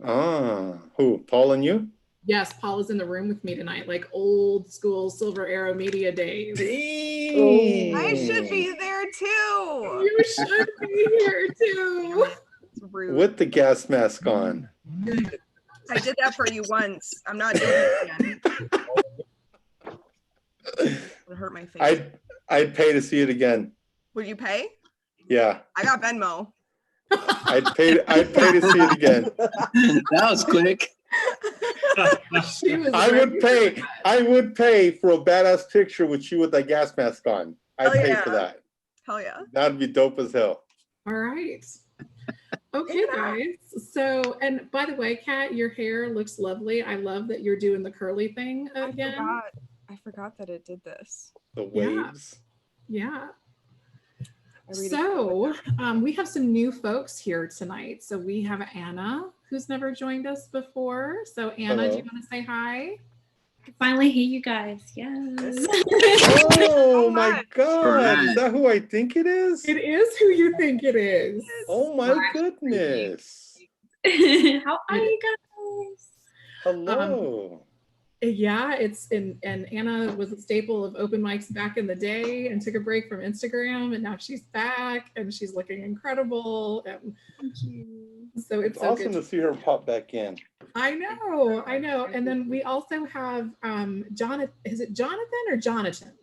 Who? Paul and you? Yes, Paul is in the room with me tonight, like old school Silver Arrow Media days. Dang. I should be there too. You should be here too. It's rude. With the gas mask on. I did that for you once. I'm not doing it again. It'll hurt my face. I'd pay to see it again. Would you pay? Yeah. I got Venmo. I'd pay to see it again. That was quick. I would pay for a badass picture with you with that gas mask on. I'd pay for that. Hell yeah. That'd be dope as hell. All right. Okay, guys. So, and by the way, Kat, your hair looks lovely. I love that you're doing the curly thing again. I forgot that it did this. The waves. Yeah. So we have some new folks here tonight. So we have Anna, who's never joined us before. So Anna, Hello. do you want to say hi? I finally hear you guys. Yes. Oh my God. Is that who I think it is? It is who you think it is. Oh my goodness. How are you guys? Hello. Yeah, and Anna was a staple of open mics back in the day and took a break from Instagram, and now she's back and she's looking incredible. And Thank you. so it's so awesome good. to see her pop back in. I know. And then we also have Jonathan. Is it Jonathan or Jonathan?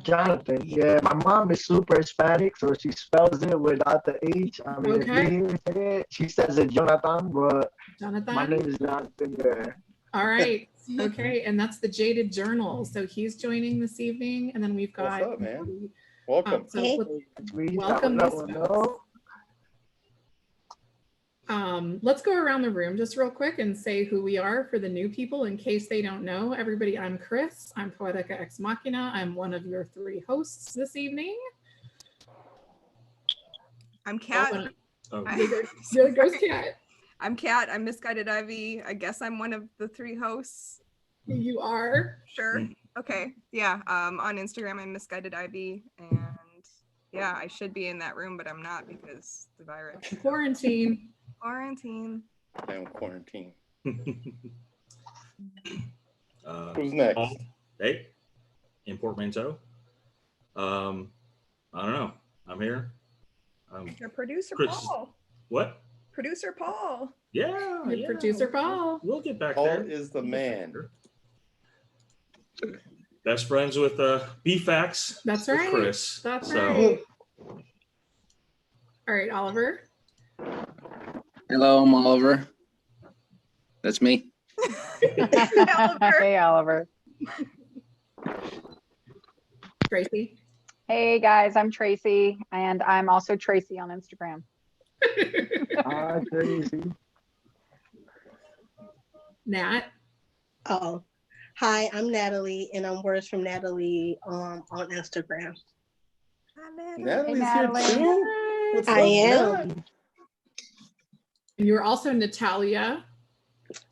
Jonathan. Yeah, my mom is super Hispanic, so she spells it without the H. I mean, Okay. if you hear it, she says it Jonathan, but Jonathan. my name is Jonathan. Yeah. All right. Okay. And that's the Jaded Journal. So he's joining this evening. And then we've got What's up, man? Welcome. so We welcome that these one, folks. Let's go around the room just real quick and say who we are for the new people in case they don't know. Everybody, I'm Chris. I'm Poetica Ex Machina. I'm one of your 3 hosts this evening. I'm Kat. You're the ghost cat. I'm Kat. I'm Misguided Ivy. I guess I'm one of the 3 hosts. You are. Sure. Okay. Yeah. On Instagram, I'm Misguided Ivy, and yeah, I should be in that room, but I'm not because the virus. Quarantine. Quarantine. I'm quarantine. Who's next? Paul, hey, in portmanteau. I don't know. I'm here. Your producer Chris. Paul. What? Producer Paul. Yeah. With producer Paul. We'll get back Paul there. is the man. Best friends with BFAX. That's with right. Chris. That's So, right. All right, Oliver. Hello, I'm Oliver. That's me. Hey, Oliver. Tracy. Hey, guys, I'm Tracy, and I'm also Tracy on Instagram. Hi, Tracy. Nat. Oh, hi, I'm Natalie, and I'm Words from Natalie on Instagram. Natalie's Natalie. here too? What's I up, am. Nat? And you're also Natalia.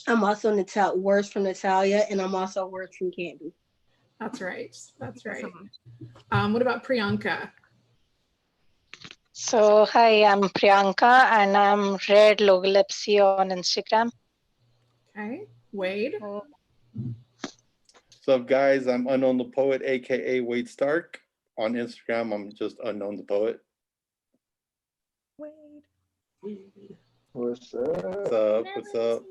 I'm also Words from Natalia, and I'm also Words from Candy. That's right. That's right. What about Priyanka? So, hi, I'm Priyanka and I'm Red Logolepsy on Instagram. Okay. Wade. What's up, guys? I'm Unknown the Poet, aka Wade Stark. On Instagram, I'm just Unknown the Poet. What's up? What's up? What's up?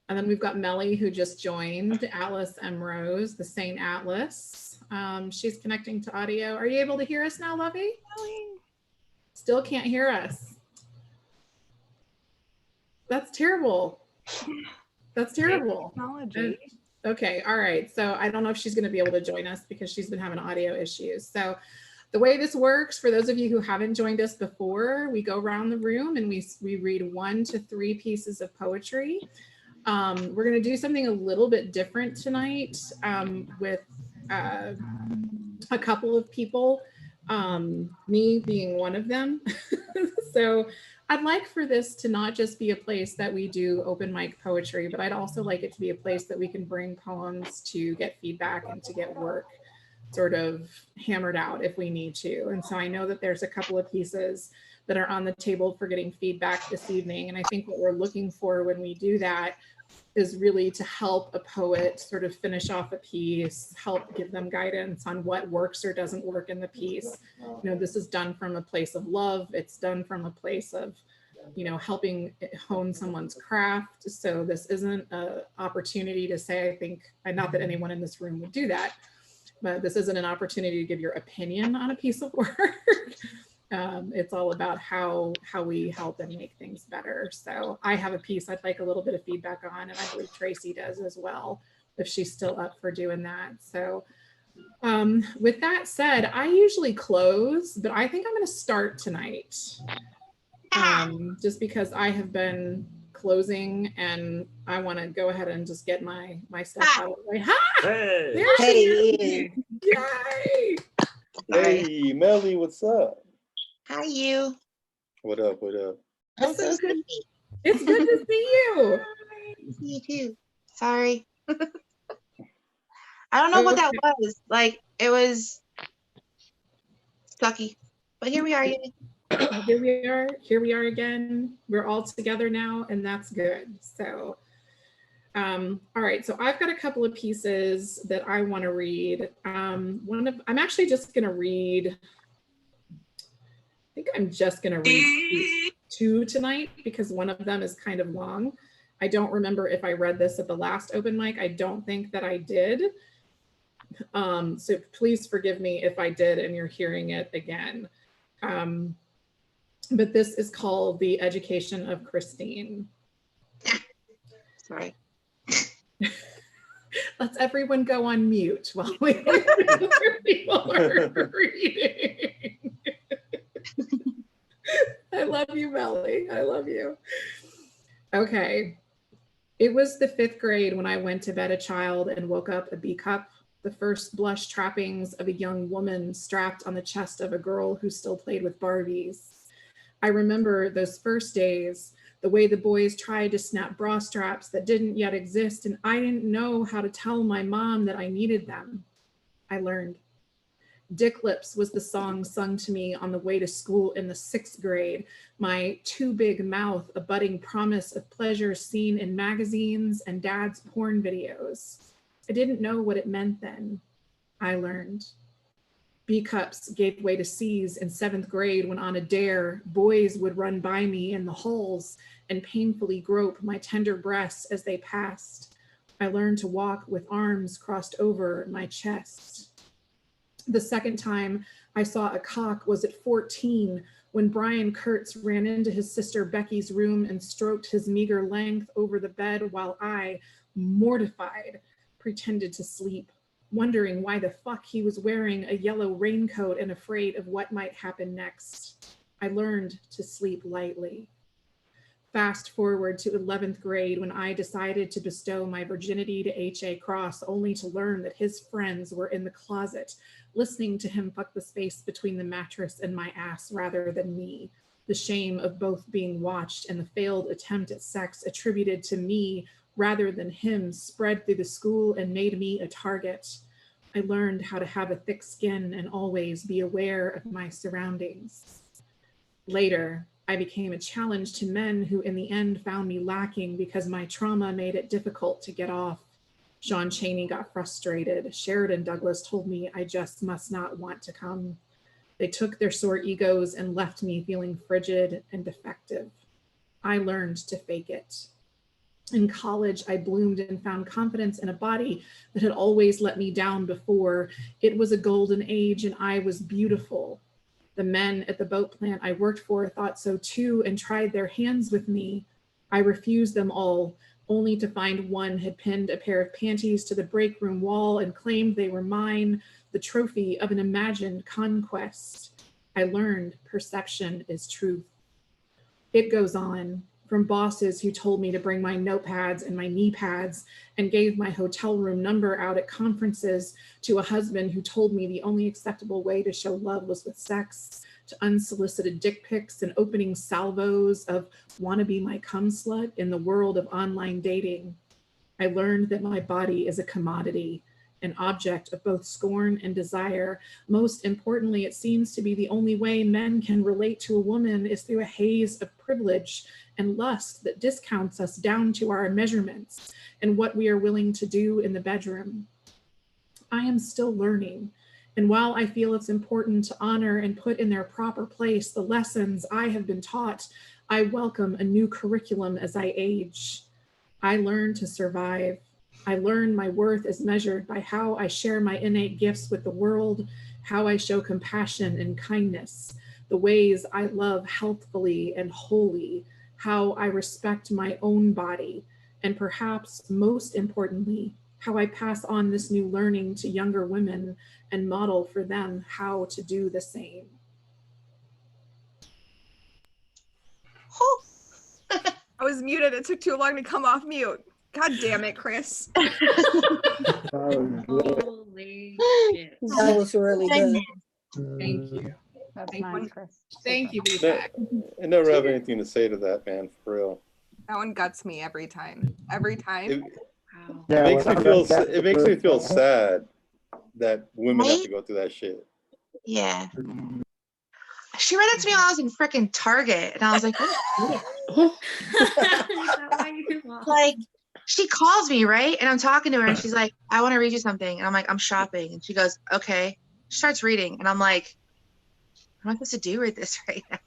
And then we've got Melly, who just joined, Atlas M. Rose, the Saint Atlas. She's connecting to audio. Are you able to hear us now, Lovey? Still can't hear us. That's terrible. That's terrible. Technology. Okay, all right. So I don't know if she's going to be able to join us because she's been having audio issues. So the way this works, for those of you who haven't joined us before, we go around the room and we read 1 to 3 pieces of poetry. We're going to do something a little bit different tonight with a couple of people, me being one of them. So I'd like for this to not just be a place that we do open mic poetry, but I'd also like it to be a place that we can bring poems to get feedback and to get work sort of hammered out if we need to. And so I know that there's a couple of pieces that are on the table for getting feedback this evening. And I think what we're looking for when we do that is really to help a poet sort of finish off a piece, help give them guidance on what works or doesn't work in the piece. You know, this is done from a place of love. It's done from a place of, you know, helping hone someone's craft. So this isn't an opportunity to say, I think, and not that anyone in this room would do that, but this isn't an opportunity to give your opinion on a piece of work. It's all about how we help and make things better. So I have a piece I'd like a little bit of feedback on, and I believe Tracy does as well, if she's still up for doing that. So with that said, I usually close, but I think I'm going to start tonight. Just because I have been closing and I want to go ahead and just get my stuff out of the way. Ha! Hey. There she is. Hey. Yay! Hey, Melly, what's up? How are you? What up? What up? I'm so sleepy. It's good to see you. See you too. Sorry. I don't know what that was. Like, it was sucky. But here we are. Here we are again. We're all together now, and that's good. So all right, so I've got a couple of pieces that I want to read. I'm actually just going to read, I think I'm just going to read two tonight because one of them is kind of long. I don't remember if I read this at the last open mic. I don't think that I did. So please forgive me if I did and you're hearing it again. But this is called The Education of Christine. Sorry. Let's everyone go on mute while people are reading. I love you, Melly. I love you. Okay. It was the 5th grade when I went to bed a child and woke up a B cup, the first blush trappings of a young woman strapped on the chest of a girl who still played with Barbies. I remember those first days, the way the boys tried to snap bra straps that didn't yet exist, and I didn't know how to tell my mom that I needed them. I learned. Dick Lips was the song sung to me on the way to school in the 6th grade. My too big mouth, a budding promise of pleasure seen in magazines and dad's porn videos. I didn't know what it meant then. I learned. B cups gave way to C's in 7th grade when on a dare, boys would run by me in the halls and painfully grope my tender breasts as they passed. I learned to walk with arms crossed over my chest. The second time I saw a cock was at 14 when Brian Kurtz ran into his sister Becky's room and stroked his meager length over the bed while I, mortified, pretended to sleep, wondering why the fuck he was wearing a yellow raincoat and afraid of what might happen next. I learned to sleep lightly. Fast forward to 11th grade when I decided to bestow my virginity to H.A. Cross, only to learn that his friends were in the closet, listening to him fuck the space between the mattress and my ass rather than me. The shame of both being watched and the failed attempt at sex attributed to me rather than him spread through the school and made me a target. I learned how to have a thick skin and always be aware of my surroundings. Later, I became a challenge to men who in the end found me lacking because my trauma made it difficult to get off. John Chaney got frustrated. Sheridan Douglas told me I just must not want to come. They took their sore egos and left me feeling frigid and defective. I learned to fake it. In college, I bloomed and found confidence in a body that had always let me down before. It was a golden age and I was beautiful. The men at the boat plant I worked for thought so too and tried their hands with me. I refused them all, only to find one had pinned a pair of panties to the break room wall and claimed they were mine, the trophy of an imagined conquest. I learned perception is truth. It goes on, from bosses who told me to bring my notepads and my knee pads and gave my hotel room number out at conferences, to a husband who told me the only acceptable way to show love was with sex, to unsolicited dick pics and opening salvos of wanna be my cum slut in the world of online dating. I learned that my body is a commodity. an object of both scorn and desire. Most importantly, it seems to be the only way men can relate to a woman is through a haze of privilege and lust that discounts us down to our measurements and what we are willing to do in the bedroom. I am still learning, and while I feel it's important to honor and put in their proper place the lessons I have been taught, I welcome a new curriculum as I age. I learn to survive. I learn my worth is measured by how I share my innate gifts with the world, how I show compassion and kindness, the ways I love healthfully and wholly, how I respect my own body, and perhaps most importantly, how I pass on this new learning to younger women and model for them how to do the same. I was muted. It took too long to come off mute. God damn it, Chris. Holy shit. That was really good. Thank you. That's Thank nice, you. Chris. Thank you, That- Vivek. I never have anything to say to that, man, for real. That one guts me every time. Every time. It, Wow. Yeah, makes me well, feel that's it makes me good. feel sad that women have to Right? go through that shit. Yeah. She read it to me while I was in freaking Target, and I was like, "What?" Is that why you lost? Like, she calls me, right? And I'm talking to her, and she's like, I want to read you something. And I'm like, I'm shopping. And she goes, okay. She starts reading, and I'm like, what am I supposed to do with this right now?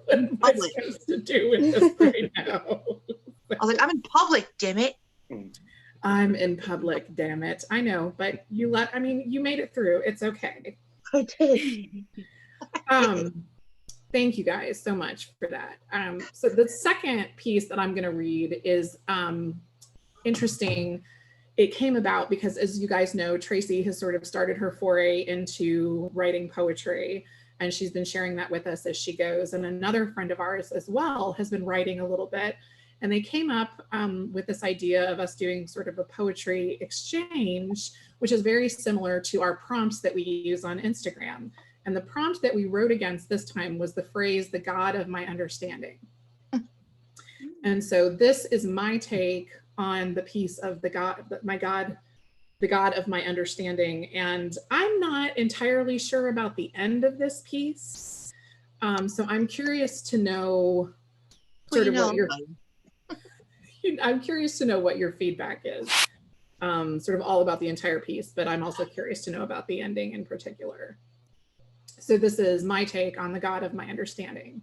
What am I supposed to do with this right now? I was like, I'm in public, damn it. I'm in public, damn it. I know, but you made it through. It's okay. I did. Thank you guys so much for that. So the second piece that I'm going to read is interesting. It came about because, as you guys know, Tracy has sort of started her foray into writing poetry, and she's been sharing that with us as she goes. And another friend of ours as well has been writing a little bit. And they came up with this idea of us doing sort of a poetry exchange, which is very similar to our prompts that we use on Instagram. And the prompt that we wrote against this time was the phrase, "the God of my understanding." And so this is my take on the piece of the God of my understanding. And I'm not entirely sure about the end of this piece. So I'm curious to know sort of what your I'm curious to know what your feedback is, sort of all about the entire piece, but I'm also curious to know about the ending in particular. So this is my take on the God of my understanding.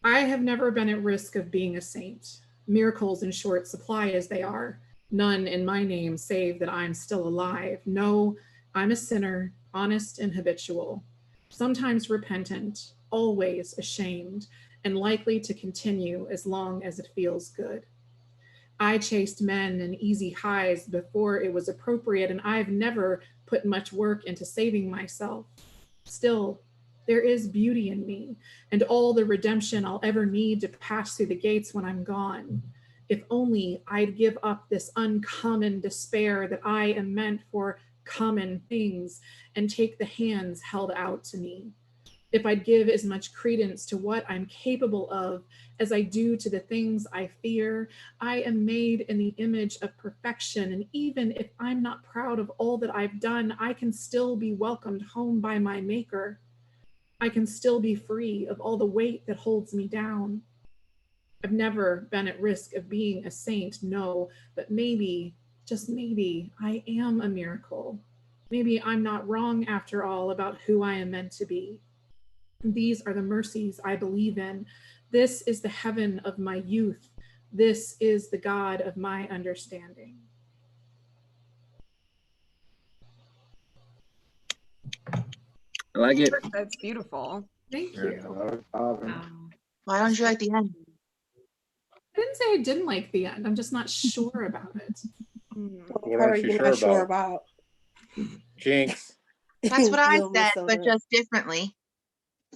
I have never been at risk of being a saint, miracles in short supply as they are, none in my name save that I'm still alive. No, I'm a sinner, honest and habitual, sometimes repentant, always ashamed, and likely to continue as long as it feels good. I chased men and easy highs before it was appropriate, and I've never put much work into saving myself. Still, there is beauty in me and all the redemption I'll ever need to pass through the gates when I'm gone. If only I'd give up this uncommon despair that I am meant for common things and take the hands held out to me. If I'd give as much credence to what I'm capable of as I do to the things I fear, I am made in the image of perfection. And even if I'm not proud of all that I've done, I can still be welcomed home by my maker. I can still be free of all the weight that holds me down. I've never been at risk of being a saint, no, but maybe, just maybe, I am a miracle. Maybe I'm not wrong after all about who I am meant to be. These are the mercies I believe in. This is the heaven of my youth. This is the God of my understanding. I like it. That's beautiful. Thank you. Why don't you like the end? I didn't say I didn't like the end. I'm just not sure about it. What aren't you You're sure not about? Jinx. That's what I You'll miss said, but something. just differently.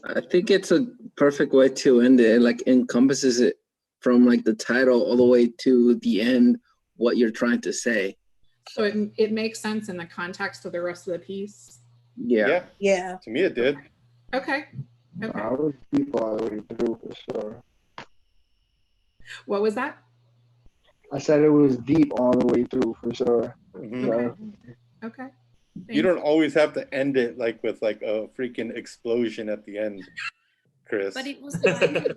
I think it's a perfect way to end it. It like encompasses it from like the title all the way to the end, what you're trying to say. So it makes sense in the context of the rest of the piece. Yeah. Yeah. To me, it did. Okay. I would keep all the way through for sure. What was that? I said it was deep all the way through for sure. Mhm. So, Okay. You don't always have to end it like with like a freaking explosion at the end, Chris. But it was kind of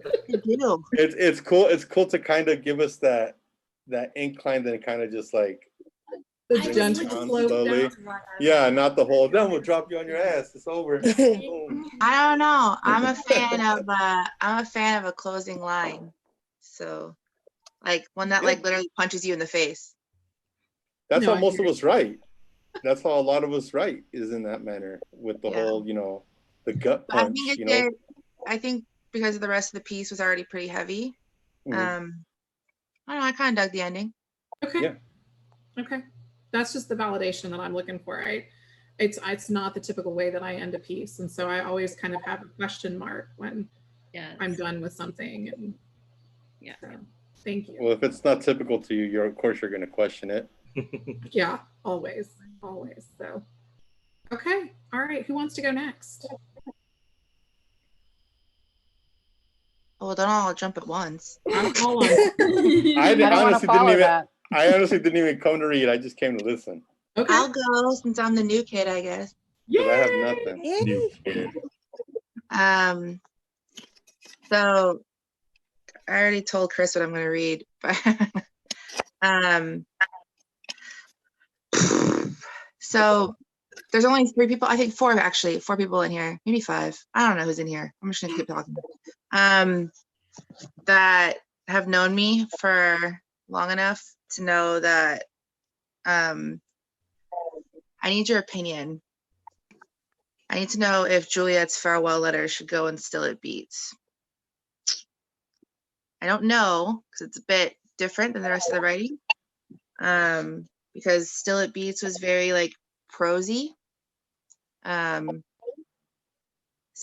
It's cool. It's cool to kind of give us that incline, then kind of just like The bring us gentle down slope slowly. down. Yeah, not the whole. Then we'll drop you on your ass. It's over. Boom. I don't know. I'm a fan of a closing line. So like one that like literally punches you in the face. That's No, how I most hear of us write. That's how a lot of us write, is in that manner with the Yeah. whole, the gut But I punch. think it did. I think because of the rest of the piece was already pretty heavy. Mhm. I don't know. I kind of dug the ending. Okay. Yeah. Okay. That's just the validation that I'm looking for. It's not the typical way that I end a piece. And so I always kind of have a question mark when I'm done with something. And yeah. So, thank you. Well, if it's not typical to you, of course you're going to question it. Yeah, always. So, okay. All right. Who wants to go next? Well, don't all jump at once. I'm all on. I don't wanna honestly follow didn't even. that. I honestly didn't even come to read. I just came to listen. Okay. I'll go since I'm the new kid, I guess. Because I have nothing. New kid. So I already told Chris what I'm going to read, but so there's only 3 people, I think 4 actually, 4 people in here, maybe 5. I don't know who's in here. I'm just gonna keep talking. That have known me for long enough to know that I need your opinion. I need to know if Juliet's farewell letter should go in Still It Beats. I don't know because it's a bit different than the rest of the writing. Because Still It Beats was very like prosy. So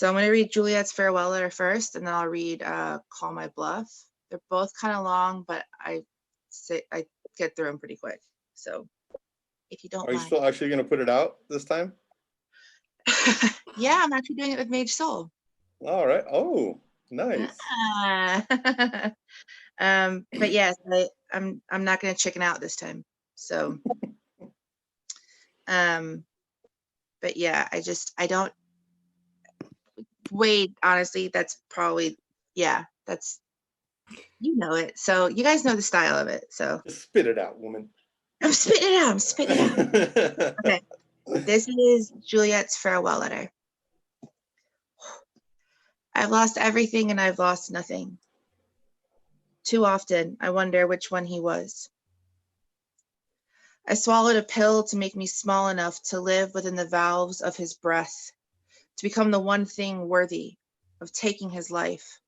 I'm going to read Juliet's farewell letter first, and then I'll read Call My Bluff. They're both kind of long, but I get through them pretty quick. So if you don't Are you mind. still actually going to put it out this time? Yeah, I'm actually doing it with Mage Soul. All right. Oh, nice. But yes, I'm not going to chicken out this time. So, but yeah, I don't. Wade, honestly, that's probably, yeah, that's, you know it. So you guys know the style of it. So Just spit it out, woman. I'm spitting it out. I'm spitting it out. Okay. This is Juliet's farewell letter. I've lost everything and I've lost nothing. Too often, I wonder which one he was. I swallowed a pill to make me small enough to live within the valves of his breath, to become the one thing worthy of taking his life.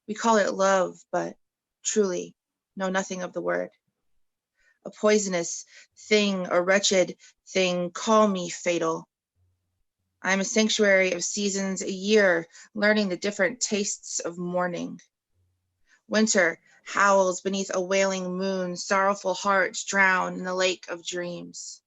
We call it love, but truly know nothing of the word. A poisonous thing, a wretched thing, call me fatal. I am a sanctuary of seasons, a year, learning the different tastes of mourning. Winter howls beneath a wailing moon, sorrowful hearts drown in the lake of dreams.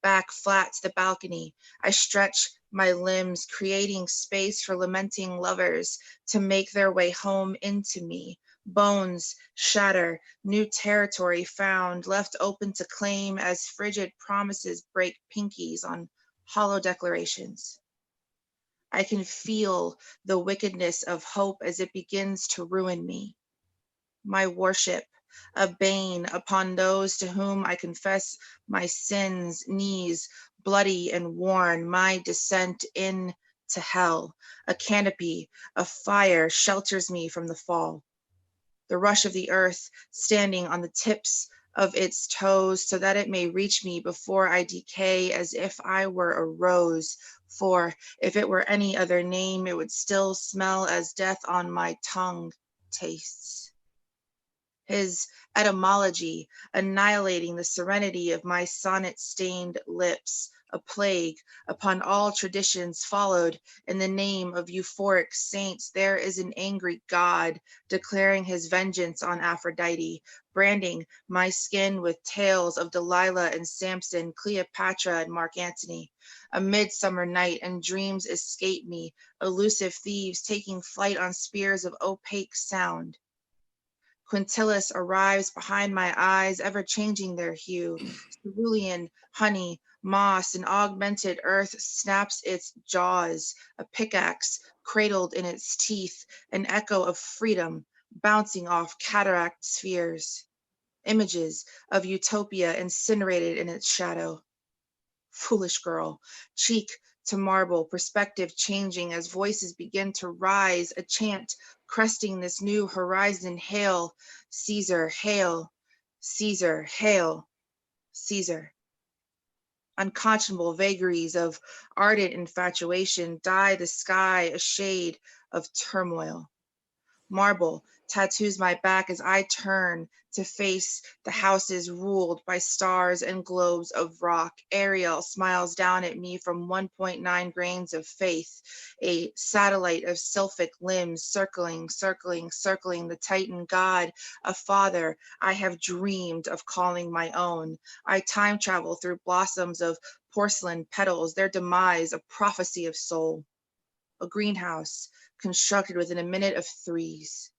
Back flat to the balcony, I stretch my limbs, creating space for lamenting lovers to make their way home into me. Bones shatter, new territory found, left open to claim as frigid promises break pinkies on hollow declarations. I can feel the wickedness of hope as it begins to ruin me. My worship, a bane upon those to whom I confess my sins, knees bloody and worn, my descent into hell. A canopy of fire shelters me from the fall. The rush of the earth standing on the tips of its toes so that it may reach me before I decay as if I were a rose. For if it were any other name, it would still smell as death on my tongue tastes. His etymology, annihilating the serenity of my sonnet-stained lips, a plague upon all traditions followed in the name of euphoric saints. There is an angry God declaring his vengeance on Aphrodite, branding my skin with tales of Delilah and Samson, Cleopatra and Mark Antony. A midsummer night and dreams escape me, elusive thieves taking flight on spears of opaque sound. Quintilis arrives behind my eyes, ever changing their hue. Cerulean, honey, moss, and augmented earth snaps its jaws, a pickaxe cradled in its teeth, an echo of freedom bouncing off cataract spheres. Images of utopia incinerated in its shadow. Foolish girl, cheek to marble, perspective changing as voices begin to rise, a chant cresting this new horizon. Hail, Caesar, hail, Caesar, hail, Caesar. Unconscionable vagaries of ardent infatuation dye the sky a shade of turmoil. Marble tattoos my back as I turn to face the houses ruled by stars and globes of rock. Ariel smiles down at me from 1.9 grains of faith, a satellite of sylphic limbs circling the Titan god, a father I have dreamed of calling my own. I time travel through blossoms of porcelain petals, their demise a prophecy of soul. A greenhouse constructed within a minute of threes.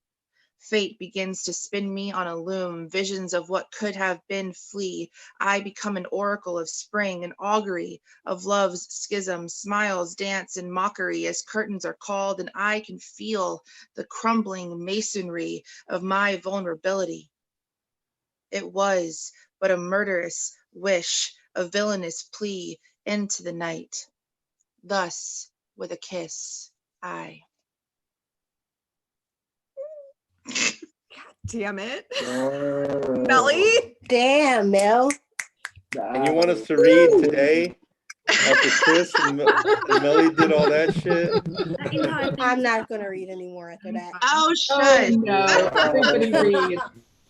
Fate begins to spin me on a loom, visions of what could have been flee. I become an oracle of spring, an augury of love's schism. Smiles dance in mockery as curtains are called, and I can feel the crumbling masonry of my vulnerability. It was but a murderous wish, a villainous plea into the night. Thus, with a kiss, I. Damn it. Oh. Melly? Damn, Mel. And you want us to read today after Chris and Melly did all that shit? I'm not gonna read anymore after that. Oh, Oh shush. no, everybody reads.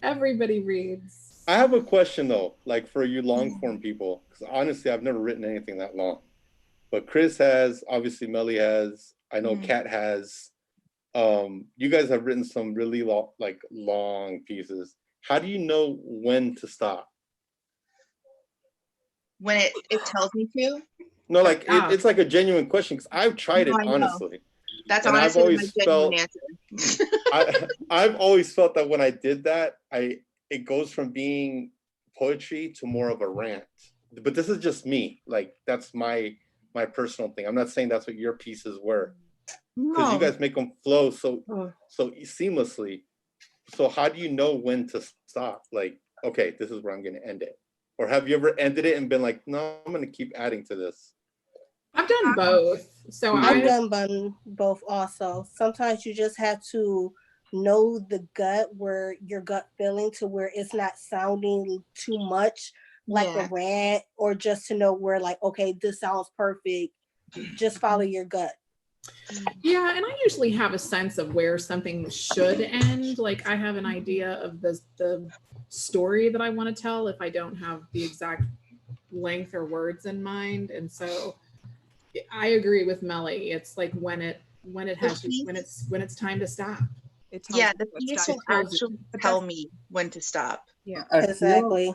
Everybody reads. I have a question though, like for you long form people, because honestly, I've never written anything that long. But Chris has, obviously Melly has, I know Kat has. You guys have written some really long pieces. How do you know when to stop? When it tells me to? No, like it's like a genuine question because I've tried it No, I know. honestly. That's and honestly I've always my genuine felt answer. I've always felt that when I did that, it goes from being poetry to more of a rant. But this is just me. Like that's my personal thing. I'm not saying that's what your pieces were. Because you guys make them flow so seamlessly. So how do you know when to stop? Like, okay, this is where I'm going to end it. Or have you ever ended it and been like, no, I'm going to keep adding to this? I've done both. So I've done both also. Sometimes you just have to know the gut, where your gut feeling to where it's not sounding too much like a rant, or just to know where like, okay, this sounds perfect. Just follow your gut. Yeah, and I usually have a sense of where something should end. Like I have an idea of the story that I want to tell if I don't have the exact length or words in mind. And so I agree with Melly. It's like when it's time to stop. The piece will actually tell me when to stop. Yeah, exactly.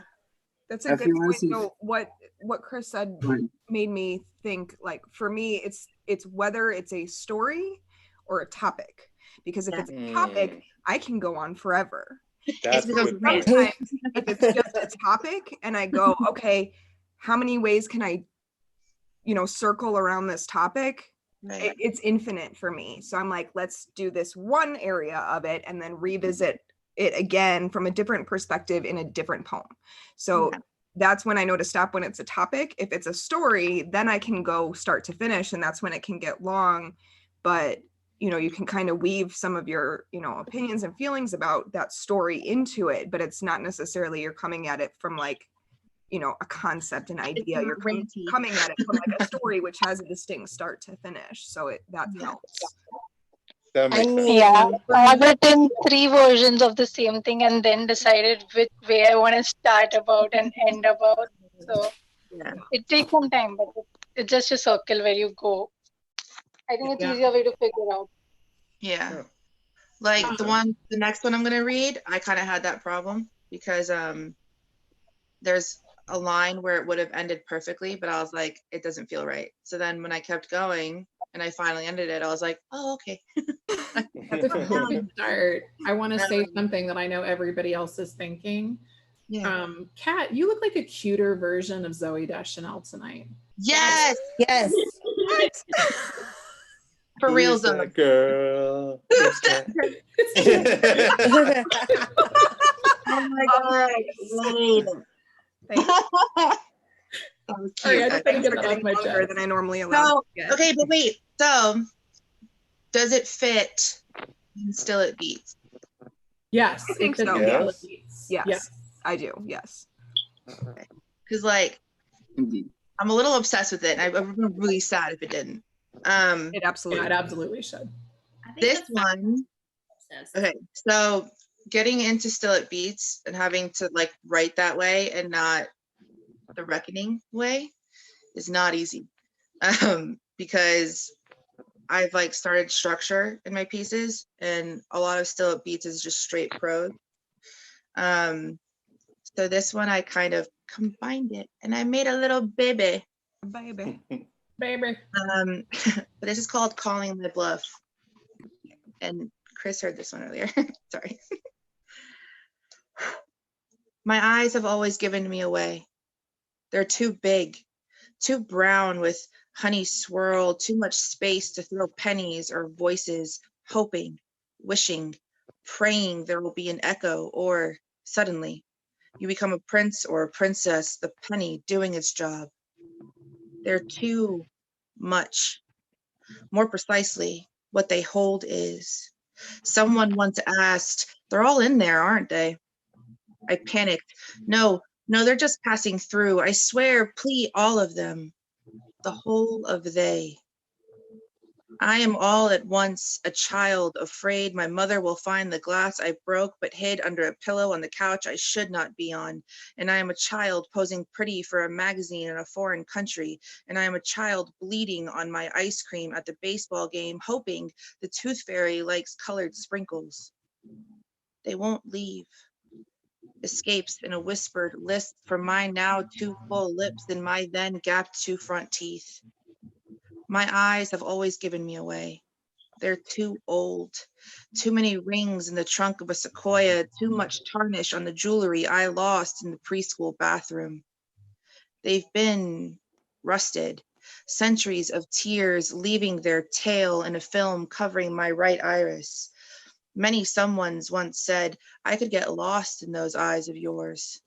That's a good point. So what Chris said made me think, like, for me, it's whether it's a story or a topic. Because if it's a topic, I can go on forever. That's sometimes if it's just a topic and I go, okay, how many ways can I, circle around this topic? Right. It's infinite for me. So I'm like, let's do this one area of it and then revisit it again from a different perspective in a different poem. So that's when I know to stop, when it's a topic. If it's a story, then I can go start to finish, and that's when it can get long. But you can kind of weave some of your opinions and feelings about that story into it, but it's not necessarily you're coming at it from like a concept, an idea. You're coming at it from like a story which has a distinct start to finish. So that helps. That makes sense. Yeah, I've written 3 versions of the same thing and then decided which way I want to start about and end about. So it takes some time, but it's just a circle where you go. I think it's easier way to figure out. Yeah. Like the next one I'm going to read, I kind of had that problem because there's a line where it would have ended perfectly, but I was like, it doesn't feel right. So then when I kept going, and I finally ended it, I was like, oh, okay. That's a good start. I want to say something that I know everybody else is thinking. Yeah. Kat, you look like a cuter version of Zoe Deschanel tonight. Yes. Yes. For real, Who's though. that girl? It's Kat. Oh my god. That was Sorry, cute. I just had to Thanks get for that getting off my longer chest. than I normally allow. So, to get. okay, but wait. So, does it fit in Still It Beats? Yes, I think it fits so. in Yes. all of these. Yes, Yes. I do. Yes. Because, like, Indeed. I'm a little obsessed with it. And I would be really sad if it didn't. It Yeah, absolutely. it absolutely should. I think This that's not one, obsessed. okay, so getting into Still It Beats and having to like write that way and not the Reckoning way is not easy. Because I've like started structure in my pieces, and a lot of Still It Beats is just straight prose. So this one I kind of combined it and I made a little baby. Baby. Baby. But this is called Calling My Bluff. And Chris heard this one earlier. Sorry. My eyes have always given me away. They're too big, too brown with honey swirl, too much space to throw pennies or voices, hoping, wishing, praying there will be an echo, or suddenly you become a prince or a princess, the penny doing its job. They're too much. More precisely, what they hold is. Someone once asked, they're all in there, aren't they? I panicked. No, they're just passing through. I swear, please, all of them. The whole of they. I am all at once a child, afraid my mother will find the glass I broke but hid under a pillow on the couch I should not be on. And I am a child posing pretty for a magazine in a foreign country. And I am a child bleeding on my ice cream at the baseball game, hoping the tooth fairy likes colored sprinkles. They won't leave. Escapes in a whispered lisp from my now too full lips and my then gapped two front teeth. My eyes have always given me away. They're too old. Too many rings in the trunk of a Sequoia, too much tarnish on the jewelry I lost in the preschool bathroom. They've been rusted. Centuries of tears leaving their tail in a film covering my right iris. Many someones once said, I could get lost in those eyes of yours.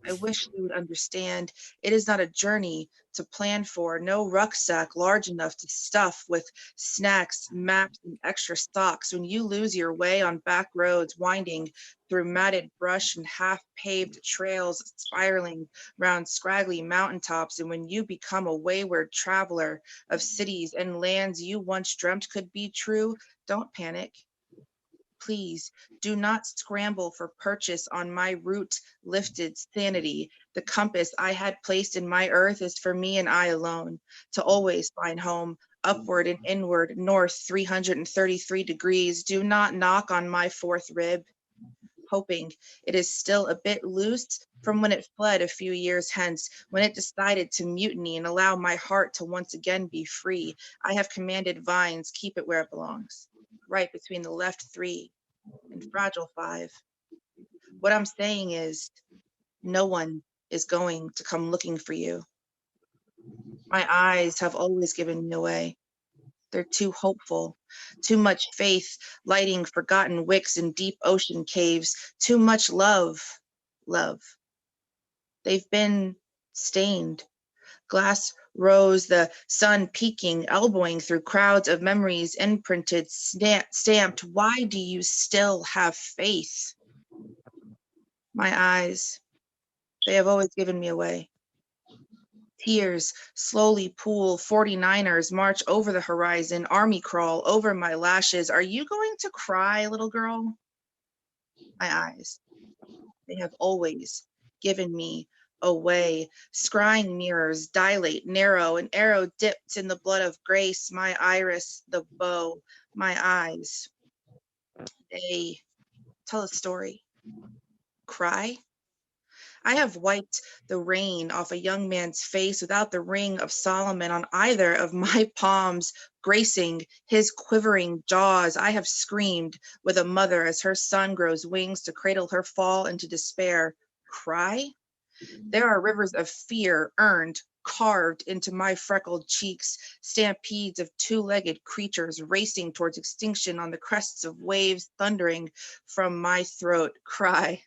I wish you would understand, it is not a journey to plan for, no rucksack large enough to stuff with snacks, maps, and extra socks when you lose your way on back roads winding through matted brush and half-paved trails spiraling round scraggly mountaintops, and when you become a wayward traveler of cities and lands you once dreamt could be true, don't panic. Please do not scramble for purchase on my root-lifted sanity. The compass I had placed in my earth is for me and I alone, to always find home, upward and inward, north 333 degrees. Do not knock on my fourth rib, hoping it is still a bit loose from when it fled a few years hence, when it decided to mutiny and allow my heart to once again be free. I have commanded vines, keep it where it belongs, right between the left 3 and fragile 5. What I'm saying is, no one is going to come looking for you. My eyes have always given me away. They're too hopeful, too much faith lighting forgotten wicks in deep ocean caves, too much love. They've been stained. Glass rose, the sun peeking, elbowing through crowds of memories, imprinted, stamped. Why do you still have faith? My eyes, they have always given me away. Tears slowly pool, 49ers march over the horizon, army crawl over my lashes. Are you going to cry, little girl? My eyes, they have always given me away. Scrying mirrors dilate, narrow, an arrow dipped in the blood of grace. My iris, the bow, my eyes, they tell a story. Cry? I have wiped the rain off a young man's face without the ring of Solomon on either of my palms, gracing his quivering jaws. I have screamed with a mother as her son grows wings to cradle her fall into despair. Cry? There are rivers of fear earned, carved into my freckled cheeks, stampedes of two-legged creatures racing towards extinction on the crests of waves thundering from my throat. Cry.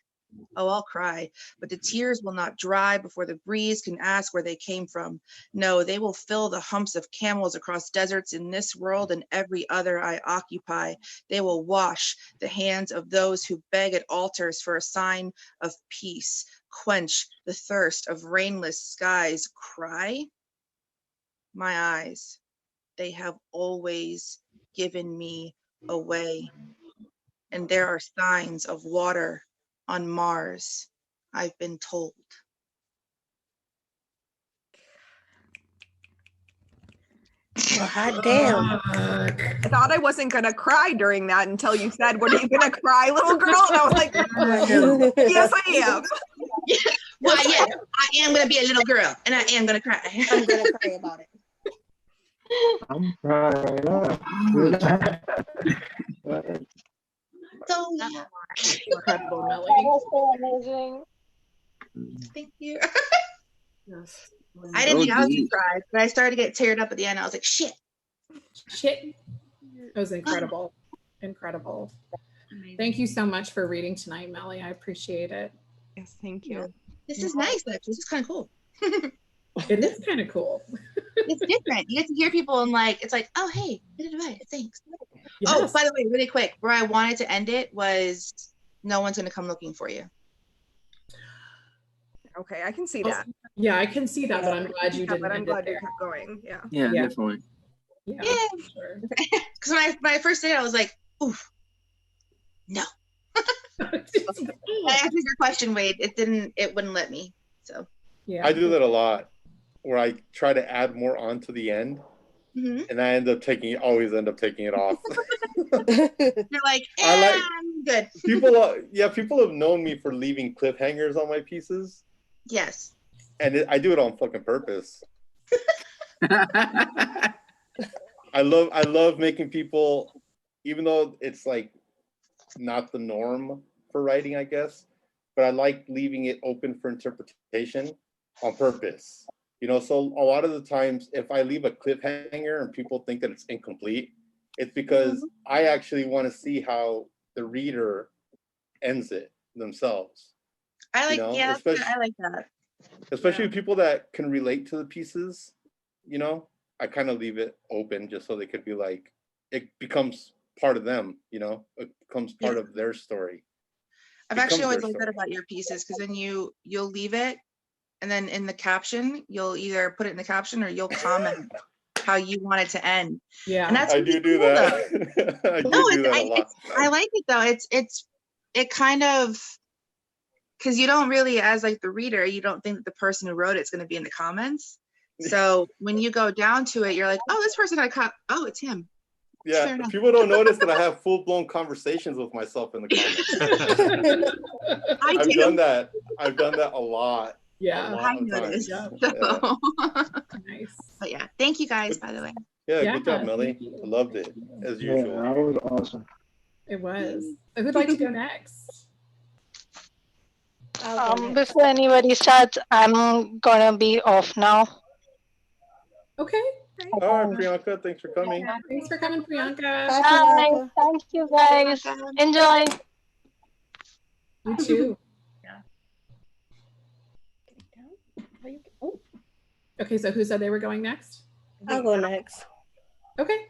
Oh, I'll cry, but the tears will not dry before the breeze can ask where they came from. No, they will fill the humps of camels across deserts in this world and every other I occupy. They will wash the hands of those who beg at altars for a sign of peace, quench the thirst of rainless skies. Cry? My eyes, they have always given me away. And there are signs of water on Mars, I've been told. Hot damn. I thought I wasn't gonna cry during that until you said, "What are you gonna cry, little girl?" And I was like, "Yes, I am." Well, yeah, I am gonna be a little girl, and I am gonna cry. I'm gonna cry about it. I'm crying right now. So yeah. Incredible, That Melly. was so amazing. Thank you. I didn't think I was gonna cry, but I started to get teared up at the end. I was like, shit. Shit. It was incredible. Incredible. Thank you so much for reading tonight, Melly. I appreciate it. Yes, thank you. This is nice, actually. This is kind of cool. It is kind of cool. It's different. You get to hear people and like, it's like, oh, hey, you did it. Thanks. Yes. Oh, by the way, really quick, where I wanted to end it was no one's gonna come looking for you. Okay, I can see that. Yeah, I can see that, but I'm glad you Yeah, didn't but I'm end it glad you there. kept going. Yeah. Yeah, Yeah. definitely. Yeah, Yeah. sure. Because when I first did it, I was like, oof, no. I answered your question, Wade. It wouldn't let me. So Yeah. I do that a lot, where I try to add more on to the end, mhm. and I always end up taking it off. You're like, I'm good. People have known me for leaving cliffhangers on my pieces, Yes. and I do it on fucking purpose. I love making people, even though it's like not the norm for writing, I guess, but I like leaving it open for interpretation on purpose. So a lot of the times if I leave a cliffhanger and people think that it's incomplete, it's because I actually want to see how the reader ends it themselves. I like, yeah, that's good. especially- I like that. Especially people that can relate to the pieces, I kind of leave it open just so they could be like, it becomes part of them, it becomes part of their story. I've actually Becomes always their liked that story. about your pieces, because then you'll leave it, and then in the caption, you'll either put it in the caption or you'll comment how you want it to end. Yeah. And that's I really do cool, that. though. I do No, do that a lot. I like it though. It kind of, because you don't really, as like the reader, you don't think that the person who wrote it's going to be in the comments. So when you go down to it, you're like, oh, this person oh, it's him. Fair Yeah, enough. people don't notice that I have full-blown conversations with myself in the comments. I've done that. I've done that a lot. Yeah. A lot I of times. noticed. Yeah. Nice. But yeah, thank you guys, by the way. Yeah, Yeah, good job, Melly. thank you. I loved it, as Yeah, usual. that was awesome. It was. So who'd like to go next? Before anybody starts, I'm gonna be off now. Okay. All right, Priyanka, thanks for coming. Thanks for coming, Priyanka. Bye, Bye. Priyanka. Thank you guys. Enjoy. You too. Okay, so who said they were going next? I'll go next. Okay.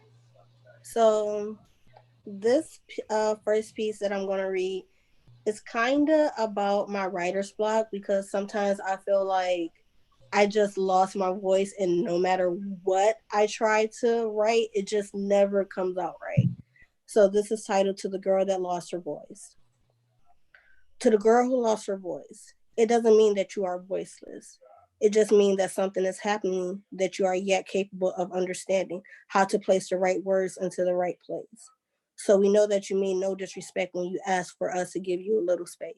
So this first piece that I'm going to read is kind of about my writer's block, because sometimes I feel like I just lost my voice, and no matter what I try to write, it just never comes out right. So this is titled To the Girl That Lost Her Voice. To the girl who lost her voice, it doesn't mean that you are voiceless. It just means that something is happening that you are yet capable of understanding how to place the right words into the right place. So we know that you mean no disrespect when you ask for us to give you a little space.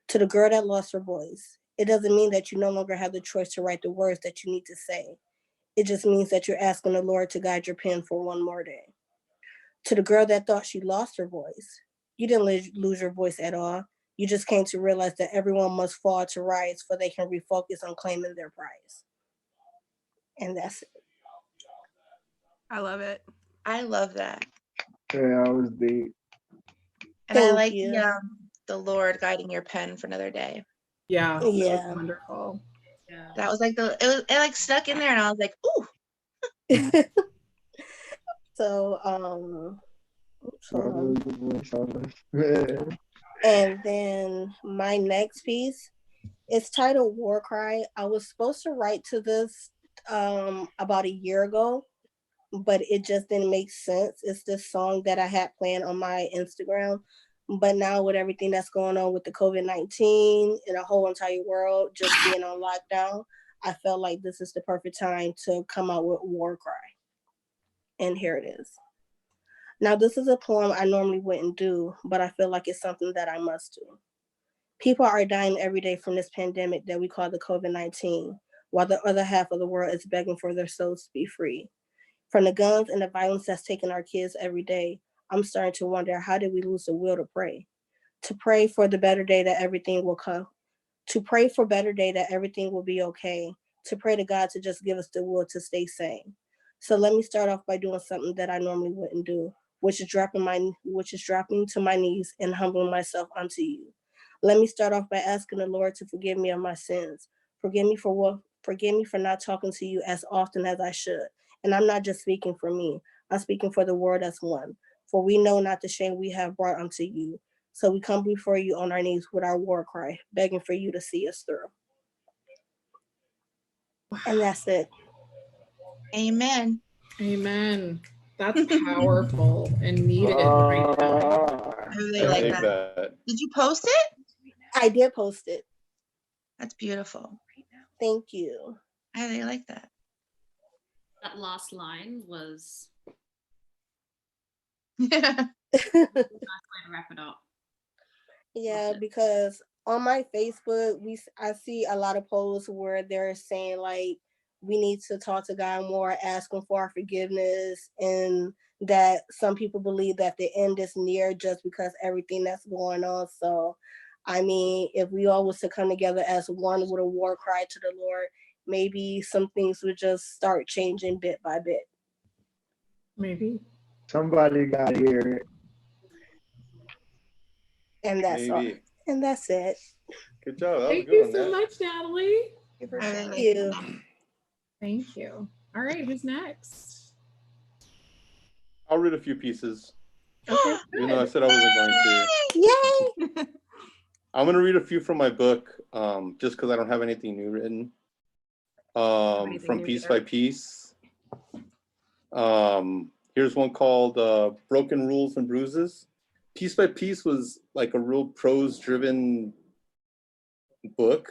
To the girl that lost her voice, it doesn't mean that you no longer have the choice to write the words that you need to say. It just means that you're asking the Lord to guide your pen for one more day. To the girl that thought she lost her voice, you didn't lose your voice at all. You just came to realize that everyone must fall to rise so they can refocus on claiming their prize. And that's it. I love it. I love that. Yeah, I was deep. And I Thank like you. the Lord guiding your pen for another day. Yeah, that was Yeah. wonderful. Yeah. That was like it like stuck in there and I was like, ooh. So, oops, hold on. Yeah. And then my next piece is titled War Cry. I was supposed to write to this about a year ago, but it just didn't make sense. It's this song that I had planned on my Instagram. But now with everything that's going on with the COVID-19 and the whole entire world just being on lockdown, I felt like this is the perfect time to come out with War Cry. And here it is. Now, this is a poem I normally wouldn't do, but I feel like it's something that I must do. People are dying every day from this pandemic that we call the COVID-19, while the other half of the world is begging for their souls to be free. From the guns and the violence that's taking our kids every day, I'm starting to wonder, how did we lose the will to pray? To pray for the better day that everything will come. To pray for better day that everything will be okay. To pray to God to just give us the will to stay sane. So let me start off by doing something that I normally wouldn't do, which is dropping to my knees and humbling myself unto you. Let me start off by asking the Lord to forgive me of my sins. Forgive me for not talking to you as often as I should. And I'm not just speaking for me. I'm speaking for the world as one. For we know not the shame we have brought unto you. So we come before you on our knees with our war cry, begging for you to see us through. And that's it. Amen. Amen. That's powerful and needed right now. I really like that. Did you post it? I did post it. That's beautiful. Thank you. I really like that. That last line was Yeah. a nice way to wrap it up. Yeah, because on my Facebook, I see a lot of posts where they're saying like we need to talk to God more, ask Him for our forgiveness, and that some people believe that the end is near just because everything that's going on. So, I mean, if we all was to come together as one with a war cry to the Lord, maybe some things would just start changing bit by bit. Maybe. Somebody got to hear it. And that's all. Maybe. And that's it. Good job. That was Thank good you on so that. much, Natalie. Thank you. Thank you. All right, who's next? I'll read a few pieces. Okay. Even though I said I wasn't going to. Yay! I'm going to read a few from my book, just because I don't have anything new written. From Piece by Piece. Here's one called Broken Rules and Bruises. Piece by Piece was like a real prose-driven book.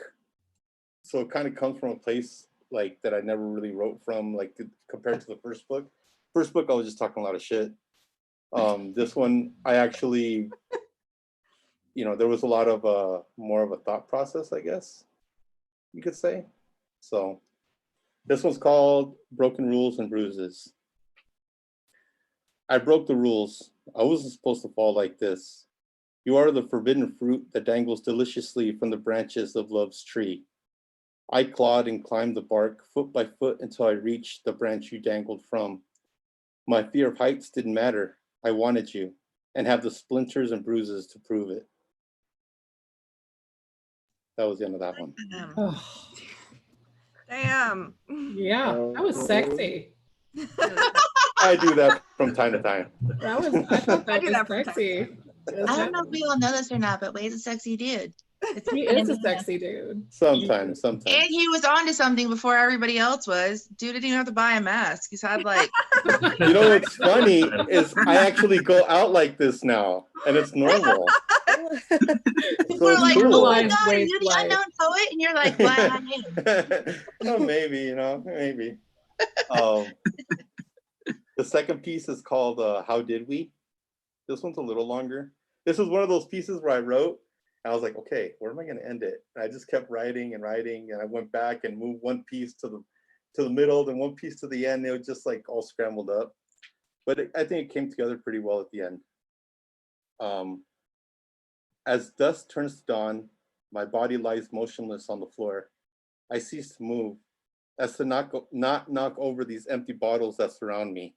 So it kind of comes from a place like that I never really wrote from, like compared to the first book. First book, I was just talking a lot of shit. This one, I actually, there was a lot of more of a thought process, I guess you could say. So this one's called Broken Rules and Bruises. I broke the rules. I wasn't supposed to fall like this. You are the forbidden fruit that dangles deliciously from the branches of love's tree. I clawed and climbed the bark foot by foot until I reached the branch you dangled from. My fear of heights didn't matter. I wanted you and have the splinters and bruises to prove it. That was the end of that one. Oh, Damn. yeah, that was sexy. I do that from time to time. I thought that was sexy. I don't know if we all know this or not, but Wade's a sexy dude. He is a sexy dude. Sometimes. And he was onto something before everybody else was. Dude didn't even have to buy a mask. He's had like. You know what's funny is I actually go out like this now, and it's normal. People are like, cool. oh my God, are you the unknown poet? And you're like, glad I am. Oh, maybe, maybe. The second piece is called How Did We? This one's a little longer. This is one of those pieces where I wrote, I was like, okay, where am I going to end it? And I just kept writing, and I went back and moved one piece to the middle, then one piece to the end. It was just like all scrambled up, but I think it came together pretty well at the end. As dusk turns to dawn, my body lies motionless on the floor. I cease to move, as to not knock over these empty bottles that surround me.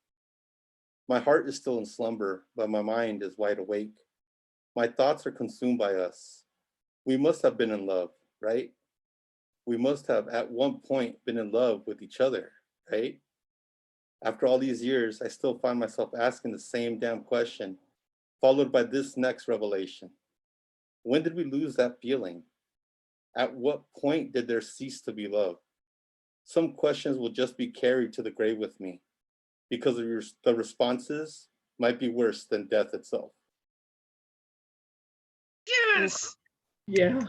My heart is still in slumber, but my mind is wide awake. My thoughts are consumed by us. We must have been in love, right? We must have at one point been in love with each other, right? After all these years, I still find myself asking the same damn question, followed by this next revelation. When did we lose that feeling? At what point did there cease to be love? Some questions will just be carried to the grave with me, because the responses might be worse than death itself. Yes. Yeah.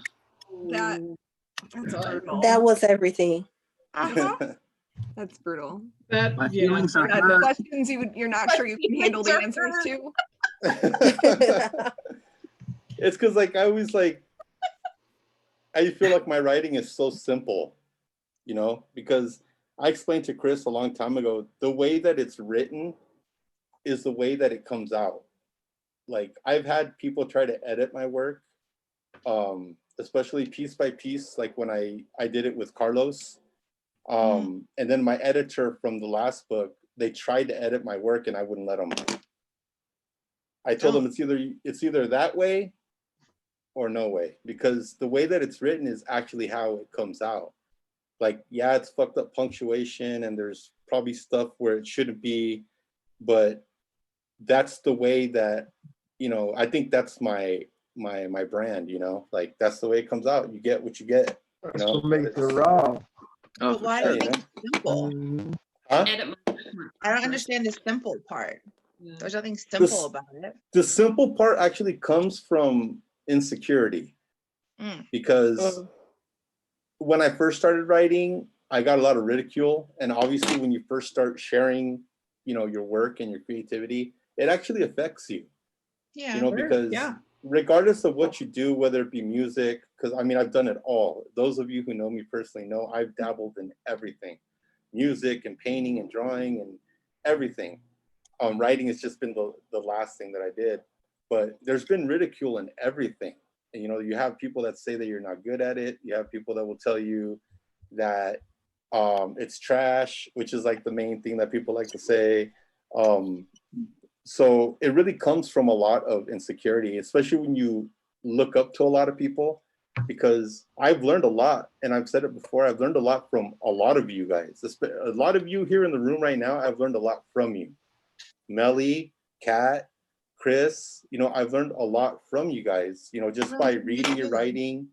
That's brutal. That was everything. That's brutal. My feelings are That's hurt. questions you're not sure you can handle the answers to. It's because like I always like, I feel like my writing is so simple, you know, because I explained to Chris a long time ago, the way that it's written is the way that it comes out. Like I've had people try to edit my work, especially piece by piece, like when I did it with Carlos. And then my editor from the last book, they tried to edit my work and I wouldn't let them. I told them it's either that way or no way, because the way that it's written is actually how it comes out. Like, yeah, it's fucked up punctuation and there's probably stuff where it shouldn't be, but that's the way that, you know, I think that's my brand, you know, like that's the way it comes out. You get what you get. You That's know? what makes it raw. Oh, But why sure, do you you think it's simple? Huh? I don't understand the simple part. Yeah. There's nothing simple about it. The simple part actually comes from insecurity, because when I first started writing, I got a lot of ridicule. And obviously when you first start sharing, you know, your work and your creativity, it actually affects you. Yeah. You know, because regardless of what you do, whether it be music, because I mean, I've done it all. Those of you who know me personally know I've dabbled in everything, music and painting and drawing and everything. Writing has just been the last thing that I did, but there's been ridicule in everything. And, you know, you have people that say that you're not good at it. You have people that will tell you that it's trash, which is like the main thing that people like to say. So it really comes from a lot of insecurity, especially when you look up to a lot of people, because I've learned a lot, and I've said it before, I've learned a lot from a lot of you guys. A lot of you here in the room right now, I've learned a lot from you. Melly, Kat, Chris, you know, I've learned a lot from you guys, you know, just by reading your writing,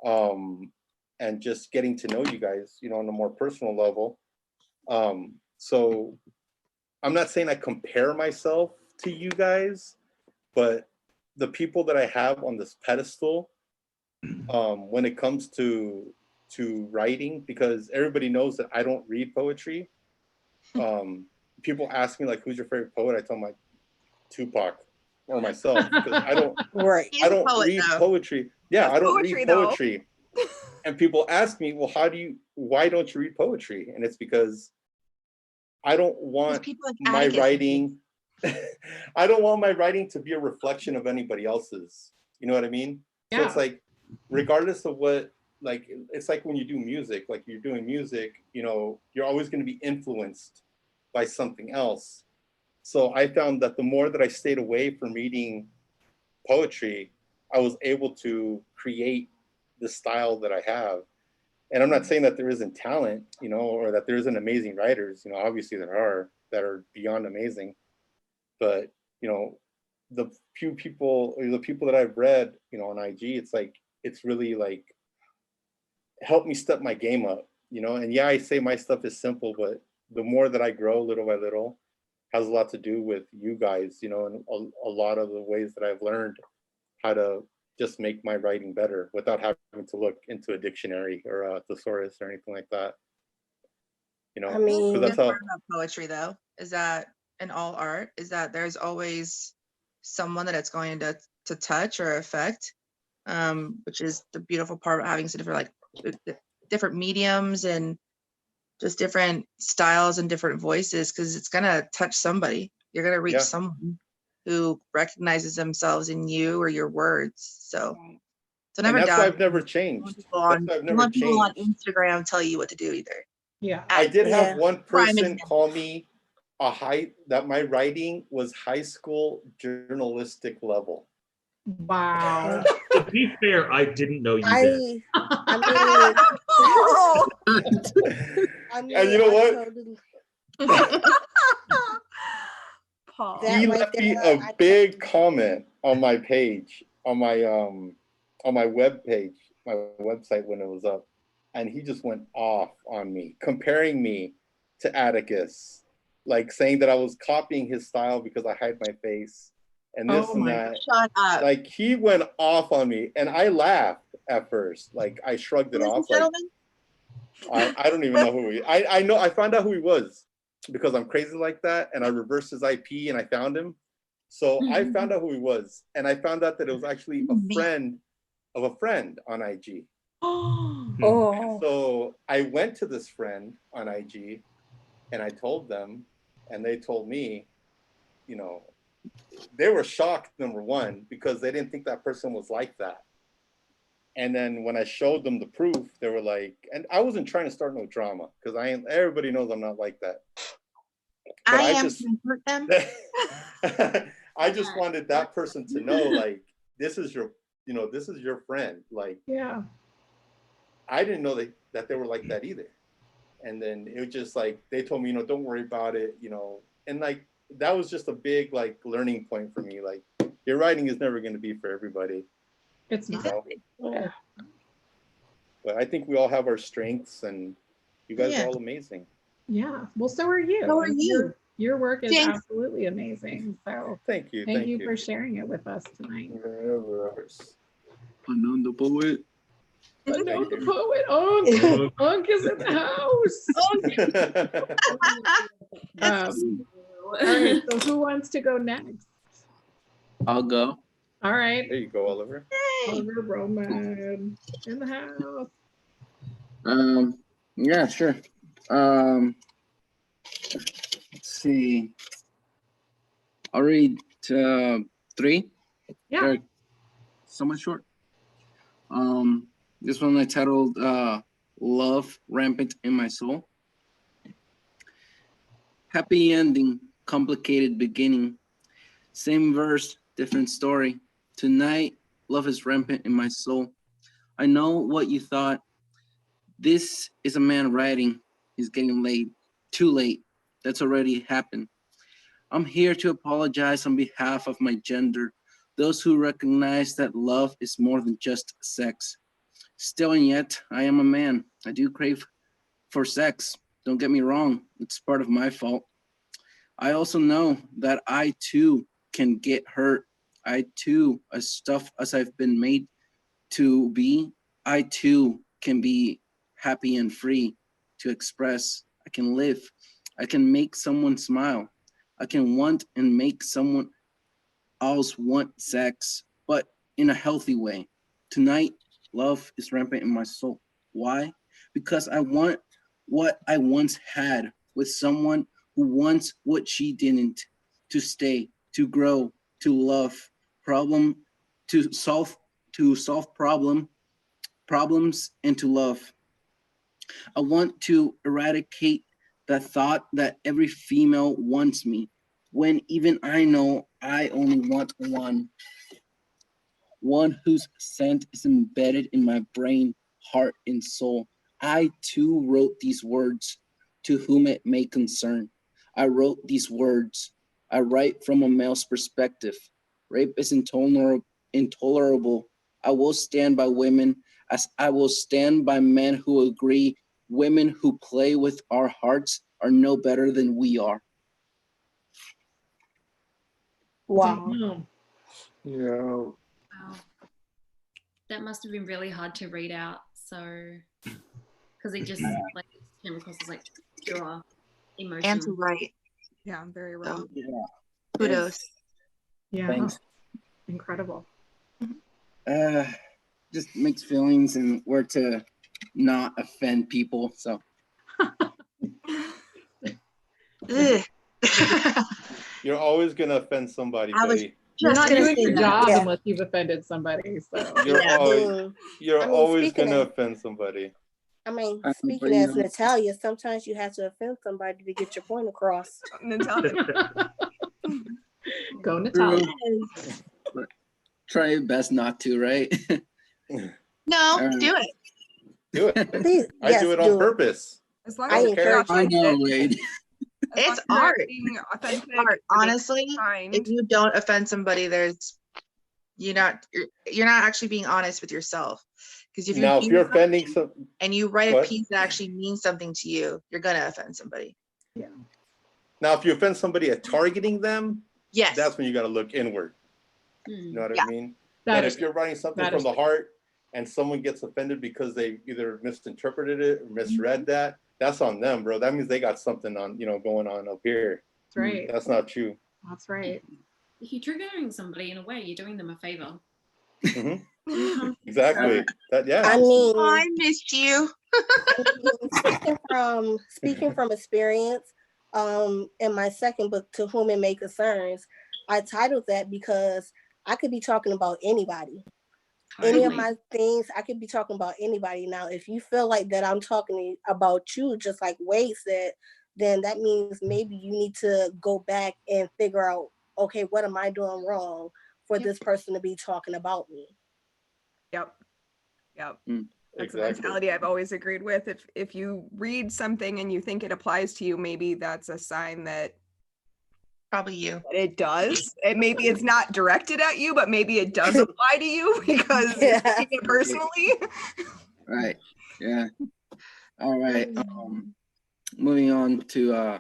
and just getting to know you guys, you know, on a more personal level. So I'm not saying I compare myself to you guys, but the people that I have on this pedestal, when it comes to writing, because everybody knows that I don't read poetry. People ask me like, who's your favorite poet? I tell them like Tupac or myself, because I don't I don't read poetry. Yeah, I don't read poetry. And people ask me, well, why don't you read poetry? And it's because I don't want my writing I don't want my writing to be a reflection of anybody else's. You know what I mean? So it's like, regardless of what, like, it's like when you do music, like you're doing music, you know, you're always going to be influenced by something else. So I found that the more that I stayed away from reading poetry, I was able to create the style that I have. And I'm not saying that there isn't talent, you know, or that there isn't amazing writers. You know, obviously there are that are beyond amazing. But, you know, the few people, or the people that I've read, you know, on IG, it's like, it's really like helped me step my game up, you know. And yeah, I say my stuff is simple, but the more that I grow little by little has a lot to do with you guys, you know, and a lot of the ways that I've learned how to just make my writing better without having to look into a dictionary or a thesaurus or anything like that. You know, I mean, that's how about poetry though, is that in all art, is that there's always someone that it's going to touch or affect. which is the beautiful part about having some different mediums and just different styles and different voices, because it's gonna touch somebody. You're gonna reach someone who recognizes themselves in you or your words. So never and that's doubt. why I've never changed. That's why I've never People on changed. Instagram tell you what to do either. Yeah. I did have one Prime person example. call me that my writing was high school journalistic level. Wow. To be fair, I didn't know you did. I mean, And you know what? Paul. He left me a big comment on my page, on my web page, my website when it was up, and he just went off on me, comparing me to Atticus, like saying that I was copying his style because I hide my face and this and that. Shut up. Like he went off on me, and I laughed at first. Like I shrugged it off. Like, I don't even know who he. I found out who he was because I'm crazy like that, and I reversed his IP and I found him. So I found out who he was, and I found out that it was actually a friend of a friend on IG. Oh. So I went to this friend on IG, and I told them, and they told me, you know, they were shocked, number one, because they didn't think that person was like that. And then when I showed them the proof, they were like, and I wasn't trying to start no drama because everybody knows I'm not like that. But I am to hurt them. I just wanted that person to know, like, this is your friend. Like, yeah. I didn't know that they were like that either. And then it was just like, they told me, don't worry about it, and like, that was just a big like learning point for me. Like, your writing is never going to be for everybody. It's not. Yeah. But I think we all have our strengths, and you guys are all amazing. Yeah. Well, so are you. So are you. Your work is Thanks. absolutely amazing. So thank you. Thank you for sharing it with us tonight. Unknown the poet. Unknown the poet. Unk is in the house. All right. So who wants to go next? I'll go. All right. There you go, Oliver. Oliver Roman in the house. Yeah, sure. Let's see. I'll read 3. Yeah. They're somewhat short. This one I titled Love Rampant in My Soul. Happy ending, complicated beginning. Same verse, different story. Tonight, love is rampant in my soul. I know what you thought. This is a man writing. He's getting late. Too late. That's already happened. I'm here to apologize on behalf of my gender, those who recognize that love is more than just sex. Still and yet, I am a man. I do crave for sex. Don't get me wrong, it's part of my fault. I also know that I too can get hurt. I too, as tough as I've been made to be, I too can be happy and free to express. I can live. I can make someone smile. I can want and make someone else want sex, but in a healthy way. Tonight, love is rampant in my soul. Why? Because I want what I once had with someone who wants what she didn't, to stay, to grow, to love, to solve problems, and to love. I want to eradicate the thought that every female wants me, when even I know I only want one whose scent is embedded in my brain, heart, and soul. I too wrote these words to whom it may concern. I wrote these words. I write from a male's perspective. Rape is intolerable. I will stand by women as I will stand by men who agree women who play with our hearts are no better than we are. Wow. Yeah. Wow. That must have been really hard to read out. So, because it just like came across as like pure emotion. And to write. Yeah, I'm very wrong. Yeah. Kudos. Yeah. Thanks. Incredible. just mixed feelings and where to not offend people. So Ugh. You're always gonna offend somebody, I was Betty. You're just not gonna doing say your that. job Yeah. unless you've offended somebody. So You're Yeah. always, you're I mean, always speaking gonna of- offend somebody. I mean, But, speaking you as know, Natalia, sometimes you have to offend somebody to get your point across. Natalia. go Natalia. but try your best not to, right? No, Alright. do it. Do it. Please, I yes, do it on it. purpose. As long I as you're encourage not I you. know, offended, Wade. as long It's as you're not art. being authentic, It's art. you're being Honestly, kind. if you don't offend somebody, you're not actually being honest with yourself. Because if Now, if you you're do offending something some, and you write Go a ahead. piece that actually means something to you, you're gonna offend somebody. now if you offend somebody at targeting them, Yes. that's when you got to look inward. Hmm. You know what Yeah. I mean? That But is if you're writing something that from is the heart and someone gets offended because they either misinterpreted it or misread that, that's on them, bro. That means they got something on, going on up here. that's right. That's not true. That's right. If you're triggering somebody in a way, you're doing them a favor. Mhm. Exactly. That, yeah. I mean, Oh, I missed you. speaking from experience, in my second book, To Whom It May Concerns, I titled that because I could be talking about anybody. Any of Totally. my things, I could be talking about anybody. Now, if you feel like that I'm talking about you, just like Wade said, then that means maybe you need to go back and figure out, okay, what am I doing wrong for Yep. this person to be talking about me? Yep. Yep. Mm. That's a Exactly. mentality I've always agreed with. If you read something and you think it applies to you, maybe that's a sign that Probably you. it does. And maybe it's not directed at you, but maybe it does apply to you because you're Yeah. taking it personally. Right. Yeah. All right. Moving on to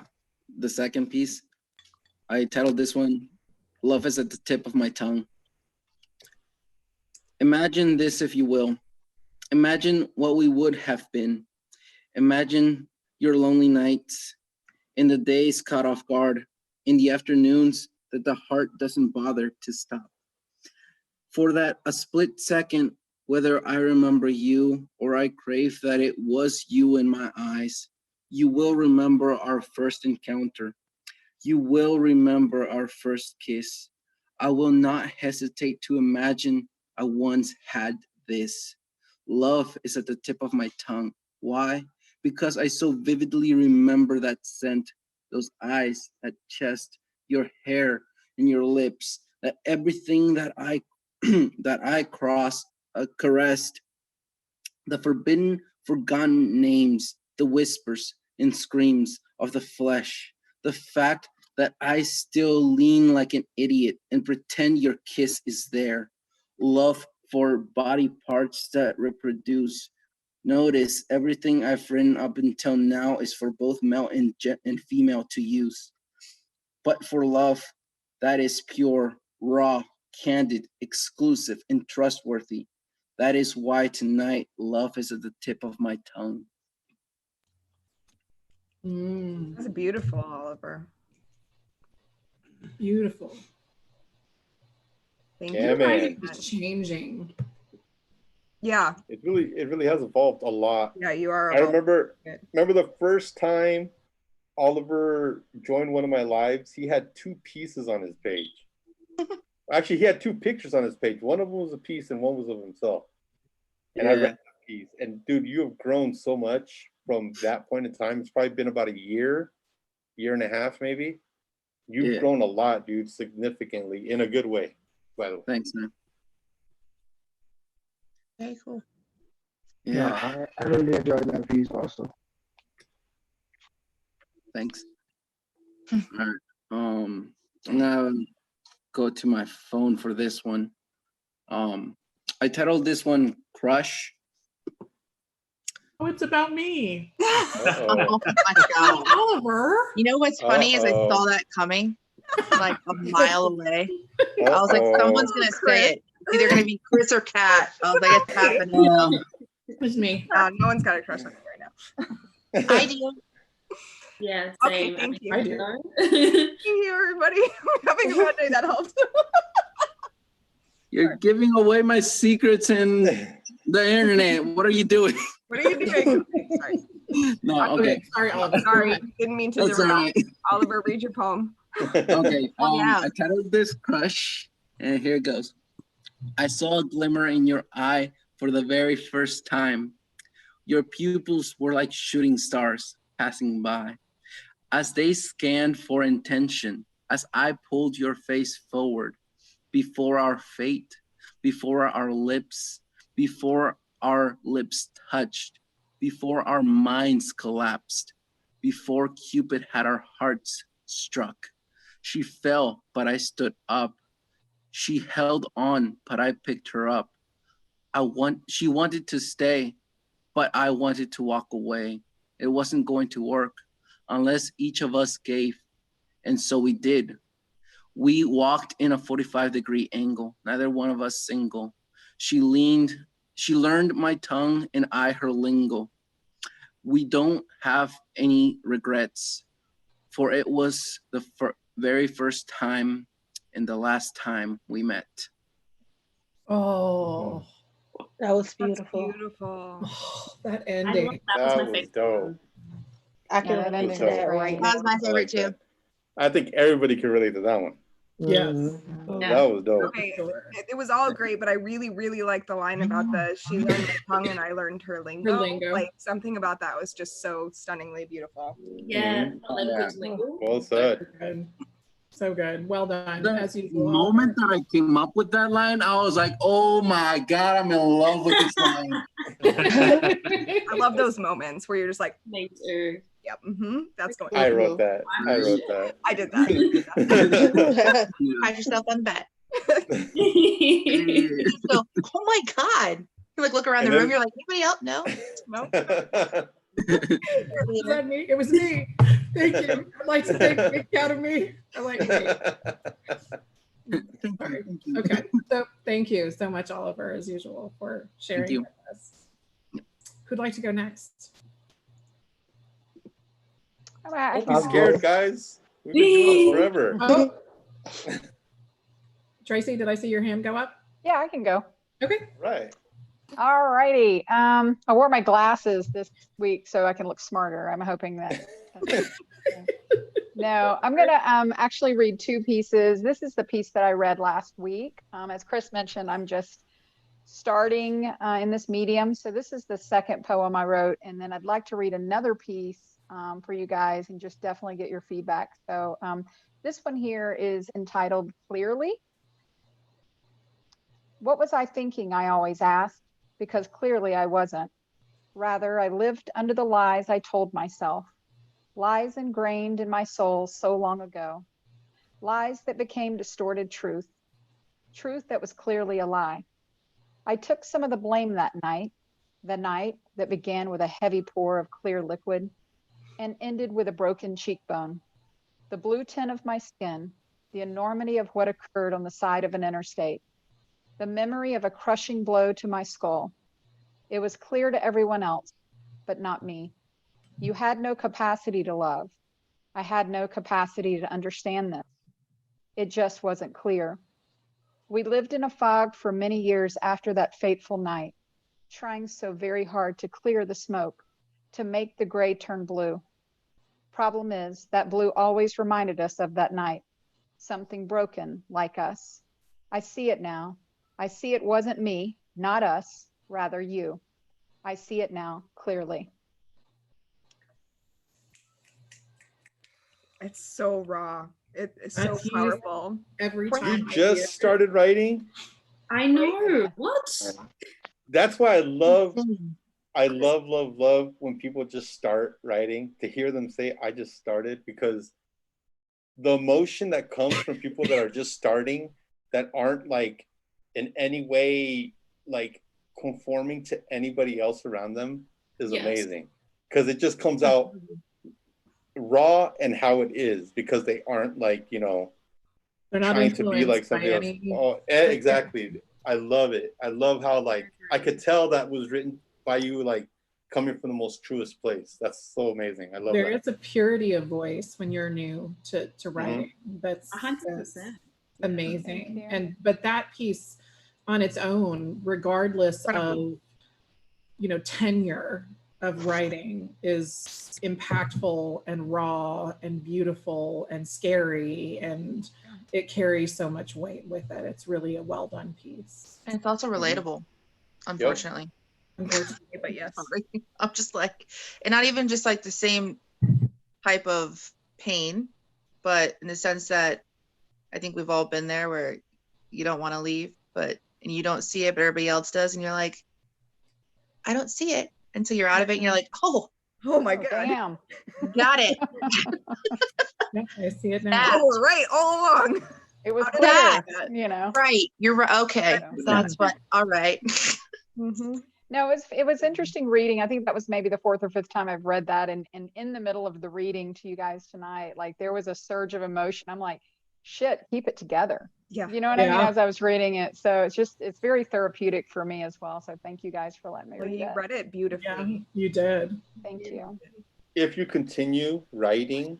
the second piece. I titled this one, Love is at the Tip of My Tongue. Imagine this, if you will. Imagine what we would have been. Imagine your lonely nights, in the days caught off guard, in the afternoons that the heart doesn't bother to stop. For that a split second, whether I remember you or I crave that it was you in my eyes, you will remember our first encounter. You will remember our first kiss. I will not hesitate to imagine I once had this. Love is at the tip of my tongue. Why? Because I so vividly remember that scent, those eyes, that chest, your hair, and your lips, that everything that I that I caressed, the forbidden, forgotten names, the whispers and screams of the flesh, the fact that I still lean like an idiot and pretend your kiss is there. Love for body parts that reproduce. Notice everything I've written up until now is for both male and female to use. But for love that is pure, raw, candid, exclusive, and trustworthy. That is why tonight love is at the tip of my tongue. That's beautiful, Oliver. Beautiful. Thank Yeah, you. man. Writing is changing. Yeah. It really has evolved a lot. Yeah, you are. I remember it. the first time Oliver joined one of my lives, he had 2 pieces on his page. Actually, he had 2 pictures on his page. One of them was a piece and one was of himself. And I read that piece. And dude, you have grown so much from that point in time. It's probably been about a year and a half, maybe. You've grown a lot, dude, significantly, in a good way, by the way. Thanks, man. Very cool. Yeah, I really enjoyed that piece also. Thanks. All right. Now go to my phone for this one. I titled this one Crush. Oh, it's about me. Oh my God. Oliver. You know what's funny is I saw that coming like a mile away. I was like, someone's gonna say it. It's either gonna be Chris or Kat. I was like, it's happening. It was me. No one's got a crush on me right now. I do. Yeah, Okay, same. thank you. I do. Thank you, everybody. We're having a bad day. That helps. You're giving away my secrets and The internet. What are you doing? What are you doing? Okay, sorry. No, okay. Sorry, Oliver. Sorry, didn't mean to That's all derail. right. Oliver, read your poem. Okay. Yeah. I titled this Crush, and here it goes. I saw a glimmer in your eye for the very first time. Your pupils were like shooting stars passing by. As they scanned for intention, as I pulled your face forward, before our fate, before our lips touched, before our minds collapsed, before Cupid had our hearts struck. She fell, but I stood up. She held on, but I picked her up. She wanted to stay, but I wanted to walk away. It wasn't going to work unless each of us gave. And so we did. We walked in a 45-degree angle, neither one of us single. She learned my tongue and I her lingo. We don't have any regrets, for it was the very first time and the last time we met. Oh, That was That's beautiful. beautiful. that I love ending. that was my was favorite. dope. I can Yeah, that relate ending to was that great. right That now. was my I favorite like too. that. I think everybody can relate to that one. Yes. Mhm. Yeah. That was dope. Okay, Sure. it was all great, but I really, really like the line about the she learned my tongue and I learned her lingo. lingo. Like something about that was just so stunningly beautiful. Yeah, Mhm. the language lingo. Well So said. good. So good. Well done. The As usual. moment that I came up with that line, I was like, oh my God, I'm in love with this line. I love those moments where you're just like, Me too. yep, that's going. I wrote that. I wrote that. I did that. Pat yourself on the back. Yeah. Just go, oh my God. You like look around And the room, then- you're like, anybody else? No? No. Was that me? It was me. Thank you. I'd like to take out of me. I like me. Sorry. Okay. So thank you so much, Oliver, as usual, for sharing you. with us. Who'd like to go next? I Don't can be go. scared, guys. We've been doing this forever. Oh. Tracy, did I see your hand go up? Yeah, I can go. Okay. Right. All righty. I wore my glasses this week so I can look smarter. I'm hoping that. No, I'm going to actually read two pieces. This is the piece that I read last week. As Chris mentioned, I'm just starting in this medium. So this is the second poem I wrote. And then I'd like to read another piece for you guys and just definitely get your feedback. So this one here is entitled Clearly. What was I thinking, I always asked, because clearly I wasn't. Rather, I lived under the lies I told myself, lies ingrained in my soul so long ago, lies that became distorted truth, truth that was clearly a lie. I took some of the blame that night, the night that began with a heavy pour of clear liquid and ended with a broken cheekbone, the blue tint of my skin, the enormity of what occurred on the side of an interstate, the memory of a crushing blow to my skull. It was clear to everyone else, but not me. You had no capacity to love. I had no capacity to understand this. It just wasn't clear. We lived in a fog for many years after that fateful night, trying so very hard to clear the smoke, to make the gray turn blue. Problem is, that blue always reminded us of that night, something broken like us. I see it now. I see it wasn't me, not us, rather you. I see it now clearly. It's so raw. It's so That's used powerful. Every You time. just started writing? I know. What? That's why I love when people just start writing, to hear them say, I just started, because the emotion that comes from people that are just starting, that aren't like in any way like conforming to anybody else around them, is Yes. amazing. Because it just comes out raw and how it is, because they aren't like, you know, They're not trying to be like influenced by somebody else. any- Oh, exactly. I love it. I love how like I could tell that was written by you, like coming from the most truest place. That's so amazing. I love There that. is a purity of voice when you're new to writing. That's 100%. amazing. Thank you. And but that piece on its own, regardless Incredible. of tenure of writing is impactful and raw and beautiful and scary, and it carries so much weight with it. It's really a well done piece. And it's also relatable, unfortunately. Unfortunately, but yes. I'm just like, and not even just like the same type of pain, but in the sense that I think we've all been there where you don't want to leave, and you don't see it, but everybody else does. And you're like, I don't see it until you're out of it. And you're like, oh my God. Damn. Got it. Yeah, I see it now. Oh, right, all along. It was that? clear, Right. You're right. Okay. That's what, all right. Mm-hmm. No, it was interesting reading. I think that was maybe the 4th or 5th time I've read that. And in the middle of the reading to you guys tonight, like there was a surge of emotion. I'm like, shit, keep it together. Yeah. You know what I mean? As I was reading it. So it's very therapeutic for me as well. So thank you guys for letting me read You that. read it beautifully. Yeah, you did. Thank you. If you continue writing,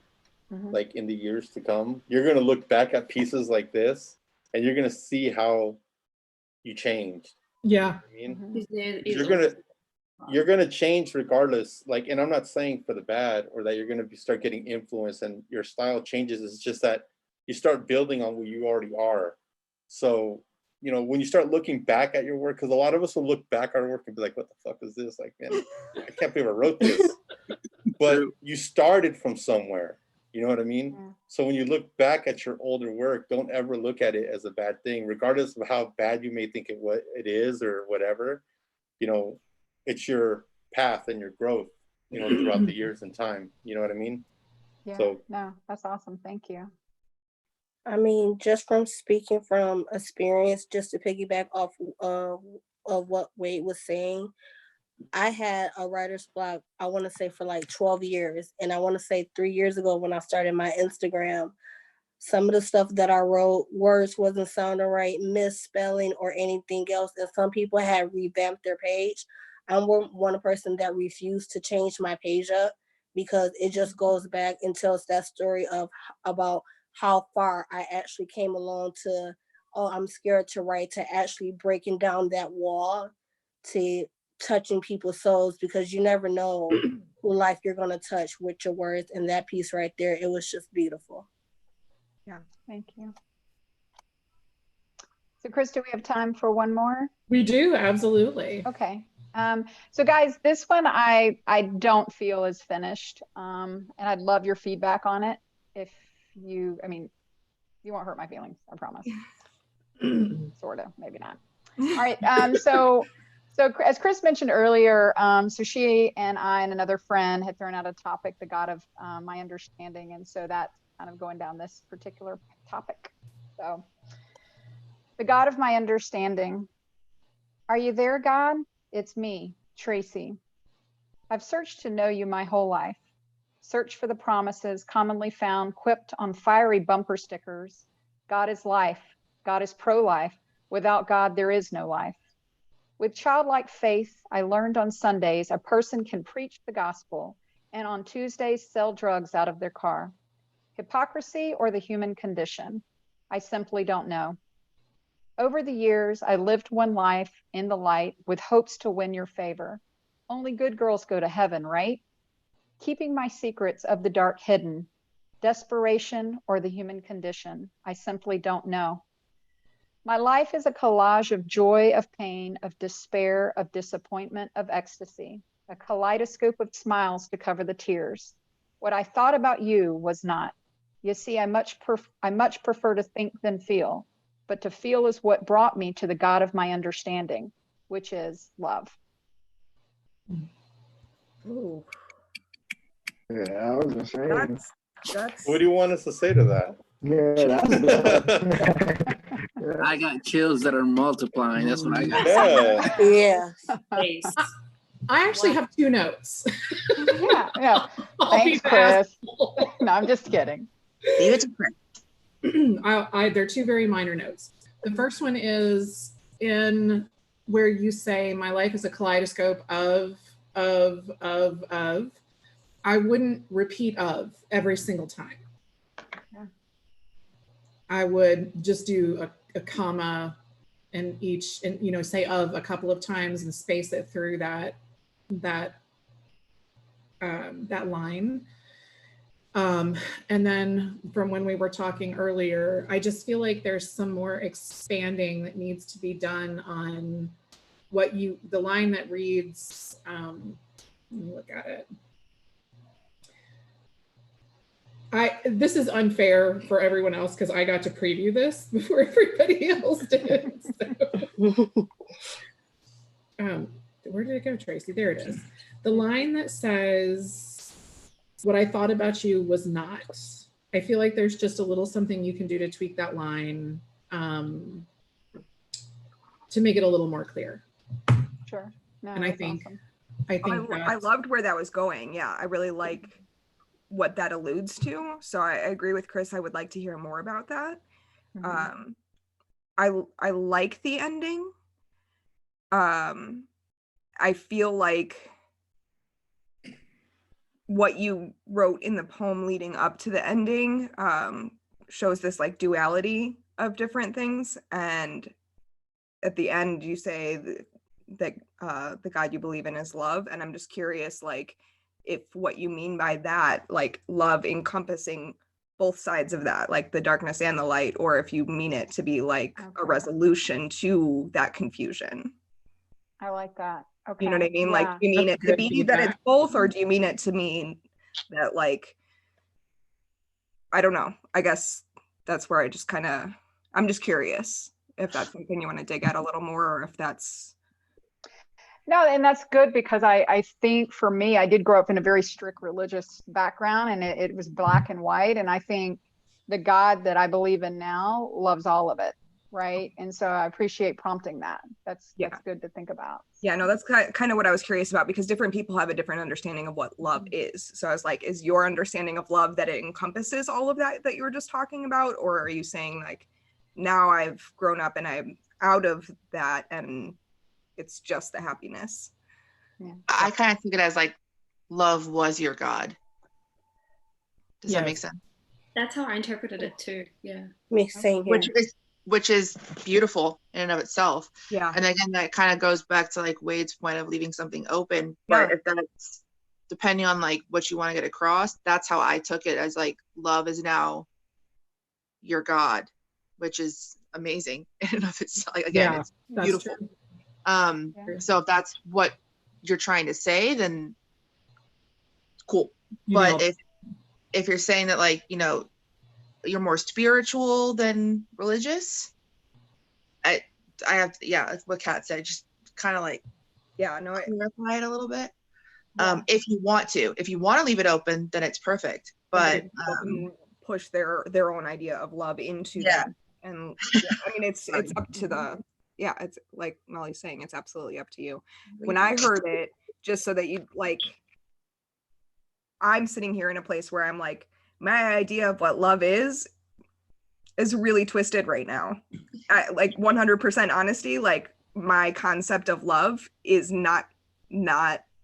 Mhm. like in the years to come, you're going to look back at pieces like this and you're going to see how you changed. Yeah. I mean, Mhm. you're gonna change regardless. Like, and I'm not saying for the bad or that you're gonna start getting influence and your style changes. It's just that you start building on what you already are. So, when you start looking back at your work, because a lot of us will look back at our work and be like, "What the fuck is this?" Like, man, I can't believe I wrote this. But you started from somewhere. You know what I mean? Yeah. So when you look back at your older work, don't ever look at it as a bad thing, regardless of how bad you may think it is or whatever. It's your path and your growth, throughout the years and time. You know what I mean? Yeah. So No, that's awesome. Thank you. I mean, just from speaking from experience, just to piggyback off of what Wade was saying, I had a writer's block, I want to say for like 12 years. And I want to say 3 years ago when I started my Instagram, some of the stuff that I wrote, words wasn't sounding right, misspelling or anything else. And some people had revamped their page. I'm one person that refused to change my page up because it just goes back and tells that story about how far I actually came along to, I'm scared to write, to actually breaking down that wall, to touching people's souls, because you never know who life you're going to touch with your words. And that piece right there, it was just beautiful. Yeah. Thank you. So Chris, do we have time for one more? We do, absolutely. Okay. So guys, this one I don't feel is finished. And I'd love your feedback on it. You won't hurt my feelings, I promise. Sort of, maybe not. All right. So as Chris mentioned earlier, so she and I and another friend had thrown out a topic, the God of my understanding. And so that's kind of going down this particular topic. So the God of my understanding. Are you there, God? It's me, Tracy. I've searched to know you my whole life. Search for the promises commonly found quipped on fiery bumper stickers. God is life. God is pro-life. Without God, there is no life. With childlike faith, I learned on Sundays a person can preach the gospel and on Tuesdays sell drugs out of their car. Hypocrisy or the human condition? I simply don't know. Over the years, I lived one life in the light with hopes to win your favor. Only good girls go to heaven, right? Keeping my secrets of the dark hidden. Desperation or the human condition? I simply don't know. My life is a collage of joy, of pain, of despair, of disappointment, of ecstasy, a kaleidoscope of smiles to cover the tears. What I thought about you was not. You see, I much prefer to think than feel, but to feel is what brought me to the God of my understanding, which is love. Ooh. Yeah, I was gonna say. That's what do you want us to say to that? Yeah, that's good. I got chills that are multiplying. That's what I got. Yeah. yeah. I actually have 2 notes. Yeah. Thanks, Chris. No, I'm just kidding. Leave it to Chris. They're 2 very minor notes. The first one is in where you say my life is a kaleidoscope of. I wouldn't repeat of every single time. Yeah. I would just do a comma in each, and say of a couple of times and space it through that that that line. And then from when we were talking earlier, I just feel like there's some more expanding that needs to be done on what the line that reads, let me look at it. This is unfair for everyone else because I got to preview this before everybody else did. So. Where did it go, Tracy? There it is. The line that says, "What I thought about you was not." I feel like there's just a little something you can do to tweak that line to make it a little more clear. Sure. No, And I think, awesome. I loved where that was going. Yeah, I really like what that alludes to. So I agree with Chris. I would like to hear more about that. Mhm. I like the ending. I feel like what you wrote in the poem leading up to the ending shows this like duality of different things. And at the end, you say that the God you believe in is love. And I'm just curious, like, if what you mean by that, like love encompassing both sides of that, like the darkness and the light, or if you mean it to be like a resolution to that confusion. I like that. Okay. You know what I mean? Yeah. Like, do you mean it to be that it's both, or do you mean it to mean that, like, I don't know. I guess that's where I just kind of, I'm just curious if that's something you want to dig at a little more, or if that's. No, and that's good because I think for me, I did grow up in a very strict religious background, and it was black and white. And I think the God that I believe in now loves all of it. Right. And so I appreciate prompting that. That's good to think about. Yeah, no, that's kind of what I was curious about, because different people have a different understanding of what love is. So I was like, is your understanding of love that it encompasses all of that you were just talking about? Or are you saying like, now I've grown up and I'm out of that and it's just the happiness? Yeah. I kind of think it as like, love was your God. Does that make sense? That's how I interpreted it too. Yeah. Me same here. Which is beautiful in and of itself. Yeah. And again, that kind of goes back to like Wade's point of leaving something open. But if that's depending on like what you want to get across, that's how I took it, as like love is now your God, which is amazing in and of itself. Like, again, it's beautiful. So if that's what you're trying to say, then cool. But if you're saying that, like, you know, you're more spiritual than religious, I have to, that's what Kat said, just kind of like clarify it a little bit. If you want to leave it open, then it's perfect, but push their own idea of love into that. And I mean, it's up to the it's like Molly's saying, it's absolutely up to you. When I heard it, just so that you like, I'm sitting here in a place where I'm like, my idea of what love is really twisted right now. Like 100% honesty, like my concept of love is not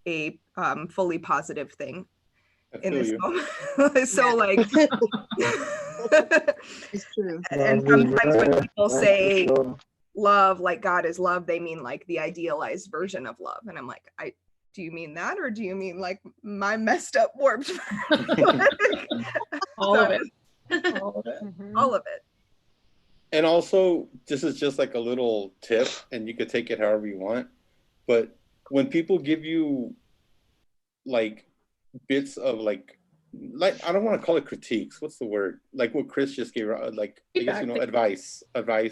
a fully positive thing in this moment. So like it's true. And sometimes when people say love, like God is love, they mean like the idealized version of love. And I'm like, do you mean that, or do you mean like my messed up warped all of it. All of it. And also, this is just like a little tip, and you could take it however you want. But when people give you like bits of like I don't want to call it critiques. What's the word? Like what Chris just gave, like I guess, you know, advice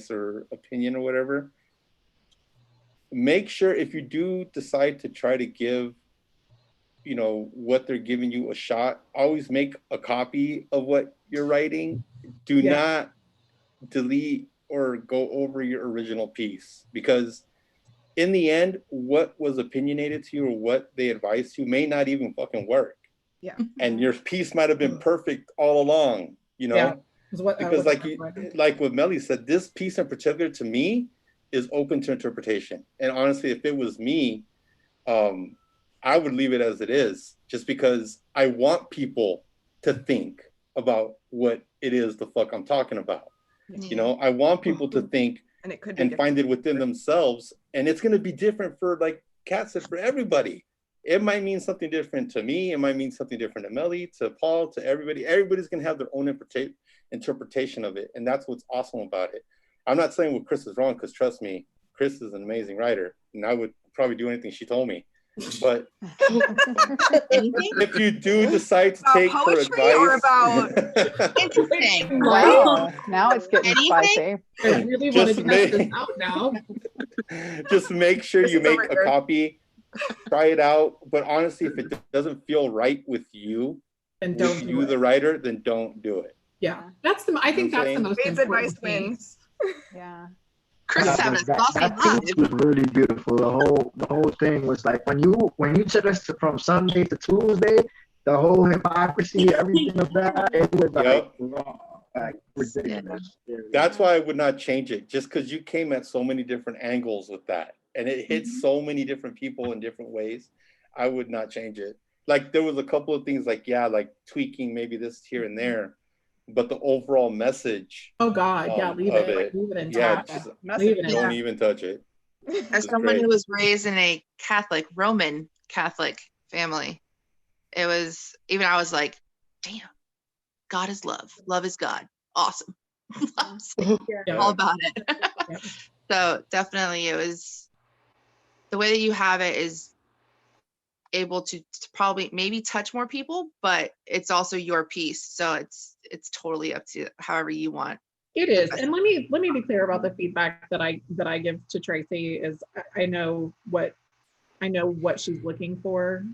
or opinion or whatever. Make sure if you do decide to try to give, you know, what they're giving you a shot, always make a copy of what you're writing. Do not delete or go over your original piece, because in the end, what was opinionated to you or what they advised you may not even fucking work. Yeah. And your piece might have been perfect all along, you know, because like what Melly said, this piece in particular to me is open to interpretation. And honestly, if it was me, I would leave it as it is, just because I want people to think about what it is the fuck I'm talking about. You know, I want people to think and find it within themselves. And it's going to be different for, like Kat said, for everybody. it might mean something different to me. It might mean something different to Melly, to Paul, to everybody. Everybody's gonna have their own interpretation of it, and that's what's awesome about it. I'm not saying what Chris is wrong, because trust me, Chris is an amazing writer, and I would probably do anything she told me. But if you do decide to take her poetry advice, or about Interesting. Wow, now it's getting Anything? spicy. I really want Just to test this make- out now. just make sure This you is make over a here. copy, try it out. But honestly, if it doesn't feel right with you, And don't with do you, it. the writer, then don't do it. Yeah, that's the. I think You know what that's I'm the most Wade's important advice thing. wins. Yeah. Chris is having a saucy that piece vibe. was really beautiful. The whole thing was like when you took us from Sunday to Tuesday, the whole hypocrisy, everything of that, it was like, Yep. raw, like ridiculous. That's why I would not change it, just because you came at so many different angles with that, and it hits so many different people in different ways. I would not change it. Like there was a couple of things, like like tweaking maybe this here and there, but the overall message. Oh God, yeah, leave of it intact. just Leave it don't intact. even touch it. As is someone great. who was raised in a Roman Catholic family, it was, even I was like, damn, God is love. Love is God. Awesome. Yeah. All about it. Yeah. So definitely it was, the way that you have it is able to probably maybe touch more people, but it's also your piece. So it's totally up to however you want. It is, and let me be clear about the feedback that I give to Tracy. Is I know what she's looking for,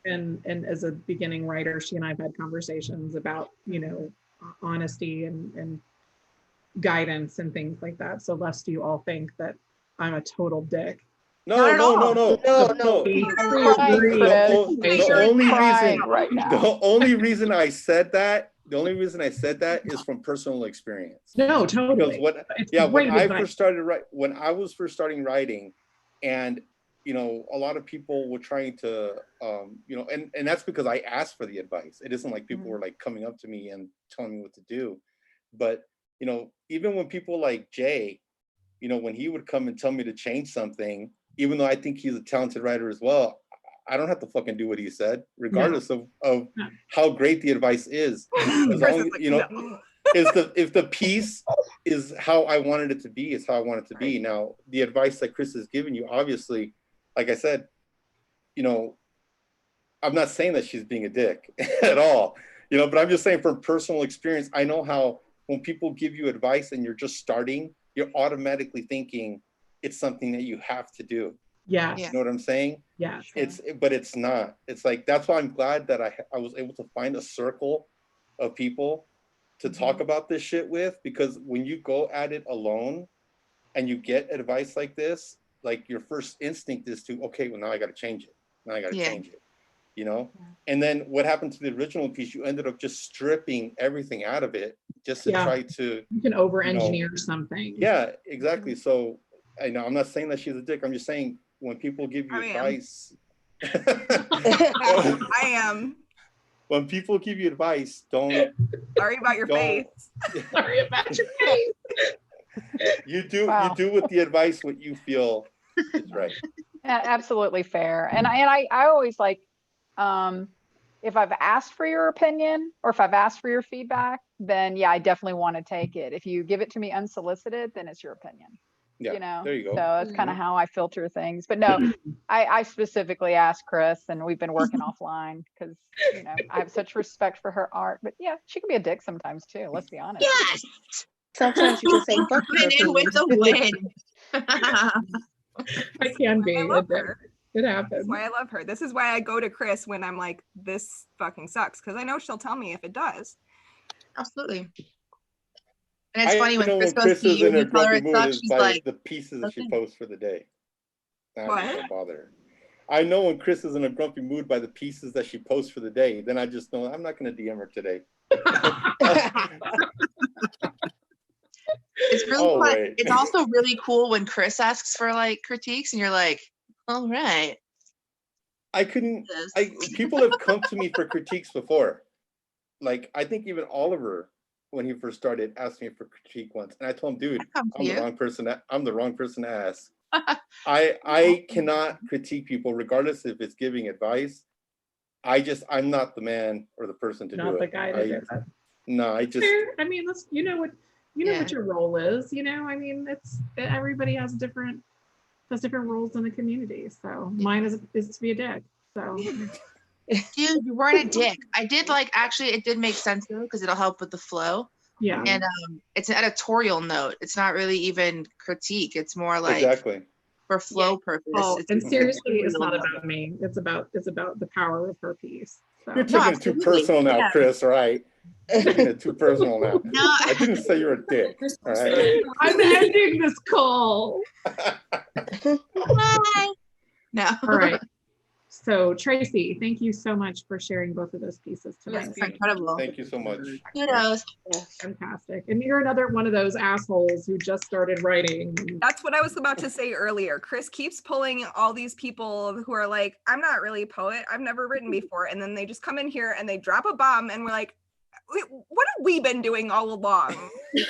and as a beginning writer, she and I have had conversations about honesty and guidance and things like that. So lest you all think that I'm a total dick. No. No. The only reason I said that is from personal experience. No, totally. Because It's when great I advice. first starting writing, and a lot of people were trying to and that's because I asked for the advice. It isn't like people were like coming up to me and telling me what to do. But even when people like Jay, when he would come and tell me to change something, even though I think he's a talented writer as well, I don't have to fucking do what he said, regardless of how great the advice is. As long, if the piece is how I wanted it to be, it's how I want it to be. Now, the advice that Chris has given you, obviously, like I said, I'm not saying that she's being a dick at all, but I'm just saying from personal experience, I know how when people give you advice and you're just starting, you're automatically thinking it's something that you have to do. Yeah. You know what I'm saying? Yeah. But it's not. It's like, that's why I'm glad that I was able to find a circle of people to talk about this shit with, because when you go at it alone and you get advice like this, like your first instinct is to, okay, well now I got to change it. Now I got to change it, And then what happened to the original piece? You ended up just stripping everything out of it just to try to. You can over-engineer something. Yeah, exactly. So I know I'm not saying that she's a dick. I'm just saying when people give you advice. I am. When people give you advice, don't. Sorry about your face. Sorry about your face. You do with the advice what you feel is right. Yeah, absolutely fair. And I always like, if I've asked for your opinion or if I've asked for your feedback, then yeah, I definitely want to take it. If you give it to me unsolicited, then it's your opinition. Yeah, there you go. So that's kind of how I filter things. But no, I specifically asked Chris, and we've been working offline because I have such respect for her art. But yeah, she can be a dick sometimes too. Let's be honest. Yes. Sometimes you can say fuck her. In with the win. I can be. I love her. It happens. That's why I love her. This is why I go to Chris when I'm like, this fucking sucks, because I know she'll tell me if it does. Absolutely. And it's funny when Chris goes Chris to is you in and a you tell her grumpy it mood sucks, is she's by like, the pieces that she okay. posts for the day. Nah, What? don't bother her. I know when Chris is in a grumpy mood by the pieces that she posts for the day, then I just know I'm not going to DM her today. It's really fun. It's also really cool when Chris asks for like critiques and you're like, all right. People have come to me for critiques before. Like, I think even Oliver, when he first started, asked me for critique once. And I told him, dude, I'm the wrong person to ask. I cannot critique people regardless if it's giving advice. I'm not the man or the person to Not do the it. guy to do that. No, I just Fair. I mean, that's you know what Yeah. your role is. I mean, everybody has different roles in the community. So mine is to be a dick. So Dude, you weren't a dick. I did actually, it did make sense though, because it'll help with the flow. yeah. And it's an editorial note. It's not really even critique. It's more like exactly. for flow purpose. Oh, It's and seriously, it's editorial not note. about me. It's about the power of her piece. So. You're taking it too absolutely. personal now, Yeah. Chris. All right, you're taking it too personal now. No, I didn't say you're a dick. All right. I'm ending this call. bye. No. All right. So Tracy, thank you so much for sharing both of those pieces tonight. It's incredible. Thank you so much. Kudos. Fantastic. And you're another one of those assholes who just started writing. That's what I was about to say earlier. Chris keeps pulling all these people who are like, I'm not really a poet. I've never written before. And then they just come in here and they drop a bomb and we're like, "Wait, what have we been doing all along? You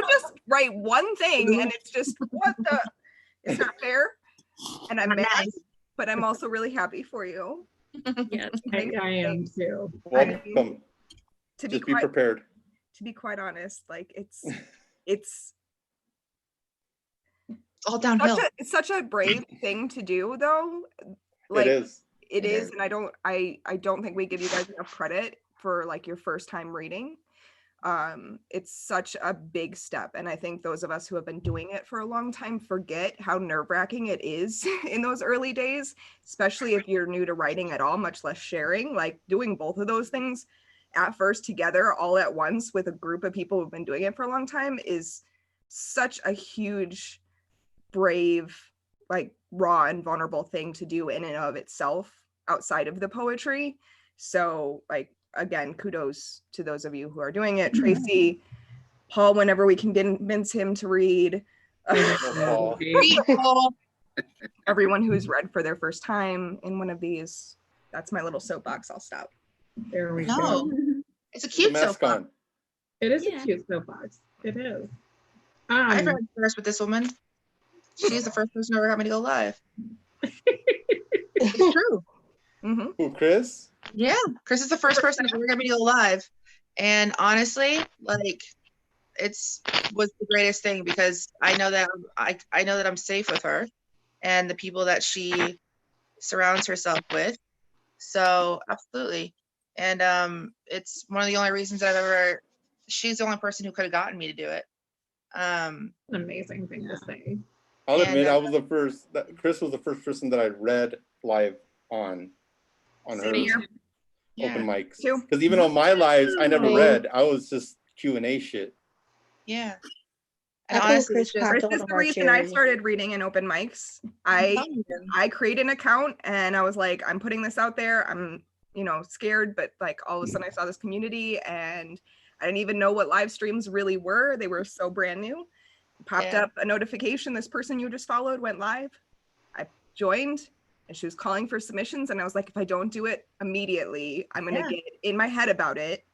just write one thing and it's just, what the? It's not fair. And I'm mad, but I'm also really happy for you. Yeah. I am too. Welcome. To Just be prepared. To be quite honest, like it's all downhill. It's such a brave thing to do, though. Like, it is. It is, and I don't think we give you guys enough credit for like your first time reading. It's such a big step, and I think those of us who have been doing it for a long time forget how nerve-wracking it is in those early days, especially if you're new to writing at all, much less sharing. Like doing both of those things at first together all at once with a group of people who've been doing it for a long time is such a huge, brave, like raw and vulnerable thing to do in and of itself outside of the poetry. So like, again, kudos to those of you who are doing it. Tracy, Paul, whenever we can convince him to read. Everyone who's read for their first time in one of these. That's my little soapbox. I'll stop. There we No, go. it's a cute soapbox. It is a cute soapbox. It is. I read first with this woman. She's the first person who ever got me to go live. It's true. Mm-hmm. Who, Chris? Yeah, Chris is the first person to ever get me to go live, and honestly, like, was the greatest thing because I know that I know that I'm safe with her, and the people that she surrounds herself with. So absolutely, and it's one of the only reasons that I've ever. She's the only person who could have gotten me to do it. An amazing thing to say. I'll admit, I was the first. Chris was the first person that I read live on her open mics. Because even on my lives, I never read. I was just Q&A shit. Yeah. And And honestly, Chris it's just- is the reason I started reading in open mics. I created an account and I was like, I'm putting this out there. I'm, scared, but like all of a sudden I saw this community and I didn't even know what live streams really were. They were so brand new. Popped up a notification. This person you just followed went live. I joined and she was calling for submissions. And I was like, if I don't do it immediately, I'm going to get in my head about it.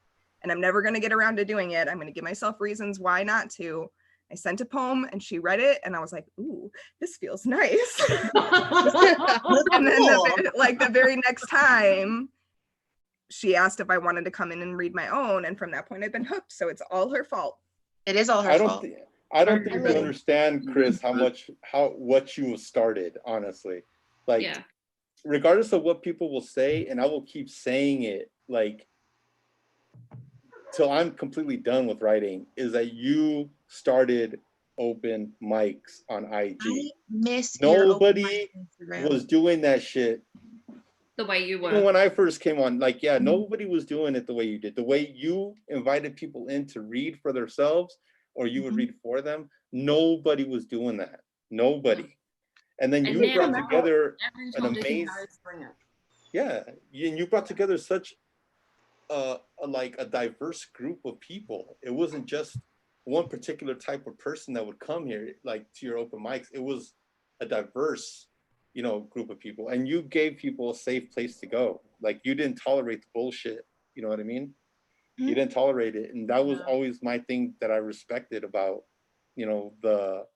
And I'm never going to get around to doing it. I'm going to give myself reasons why not to. I sent a poem and she read it and I was like, ooh, this feels nice. And then the very next time she asked if I wanted to come in and read my own. And from that point I've been hooked. So it's all her fault. It is all her fault. I don't think you understand, Chris, what you started, honestly. Like, regardless of what people will say, and I will keep saying it, like, till I'm completely done with writing, is that you started open mics on IG. Nobody was doing that shit the way you were. even when I first came on. Like, nobody was doing it the way you did. The way you invited people in to read for themselves, or you would read for them. Nobody was doing that. Nobody. And then you brought together an amazing. You brought together such a diverse group of people. It wasn't just one particular type of person that would come here, like to your open mics. It was a diverse, group of people, and you gave people a safe place to go. Like, you didn't tolerate the bullshit. You know what I mean? You didn't tolerate it, and that was always my thing that I respected about, the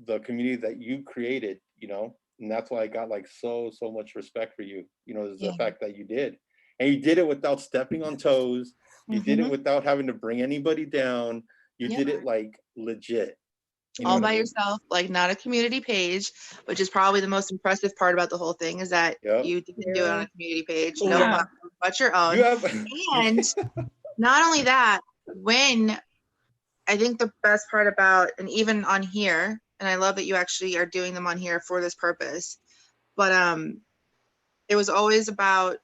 the community that you created, you know, and that's why I got like so much respect for you, you know, is the fact that you did. And you did it without stepping on toes. You did it without having to bring anybody down. You did it like legit. You know all what I by mean? yourself, like not a community page, which is probably the most impressive part about the whole thing is that you didn't do it on a community page, no platform but your own. You have And not only that, when I think the best part about, and even on here, and I love that you actually are doing them on here for this purpose, but it was always about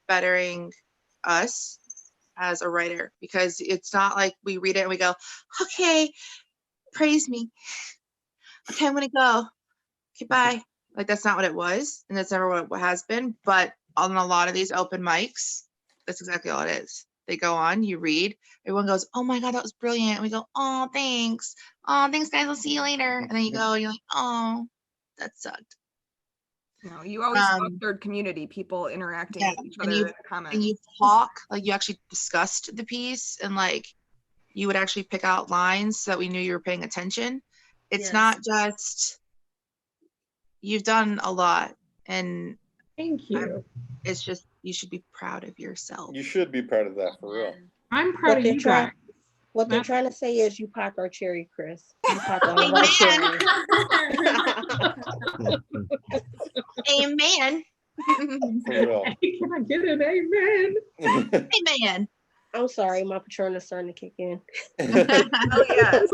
bettering us as a writer, because it's not like we read it and we go, okay, praise me. Okay, I'm gonna go. Okay, bye. Like that's not what it was, and that's never what it has been. But on a lot of these open mics, that's exactly all it is. They go on, you read, everyone goes, oh my God, that was brilliant. And we go, oh, thanks. Oh, thanks guys, I'll see you later. And then you go, and you're like, oh, that sucked. No, you always fostered community, people interacting with each other in the comments. And you talk, like you actually discussed the piece, and like you would actually pick out lines so that we knew you were paying attention. It's not just, you've done a lot, and thank you. It's just, you should be proud of yourself. You should be proud of that, for real. I'm proud of you guys. What they're trying to say is you pop our cherry, Chris. You pop all of our cherry. Amen. For real. Can I get an amen? Amen. I'm sorry, my Patronus starting to kick in. Oh yes.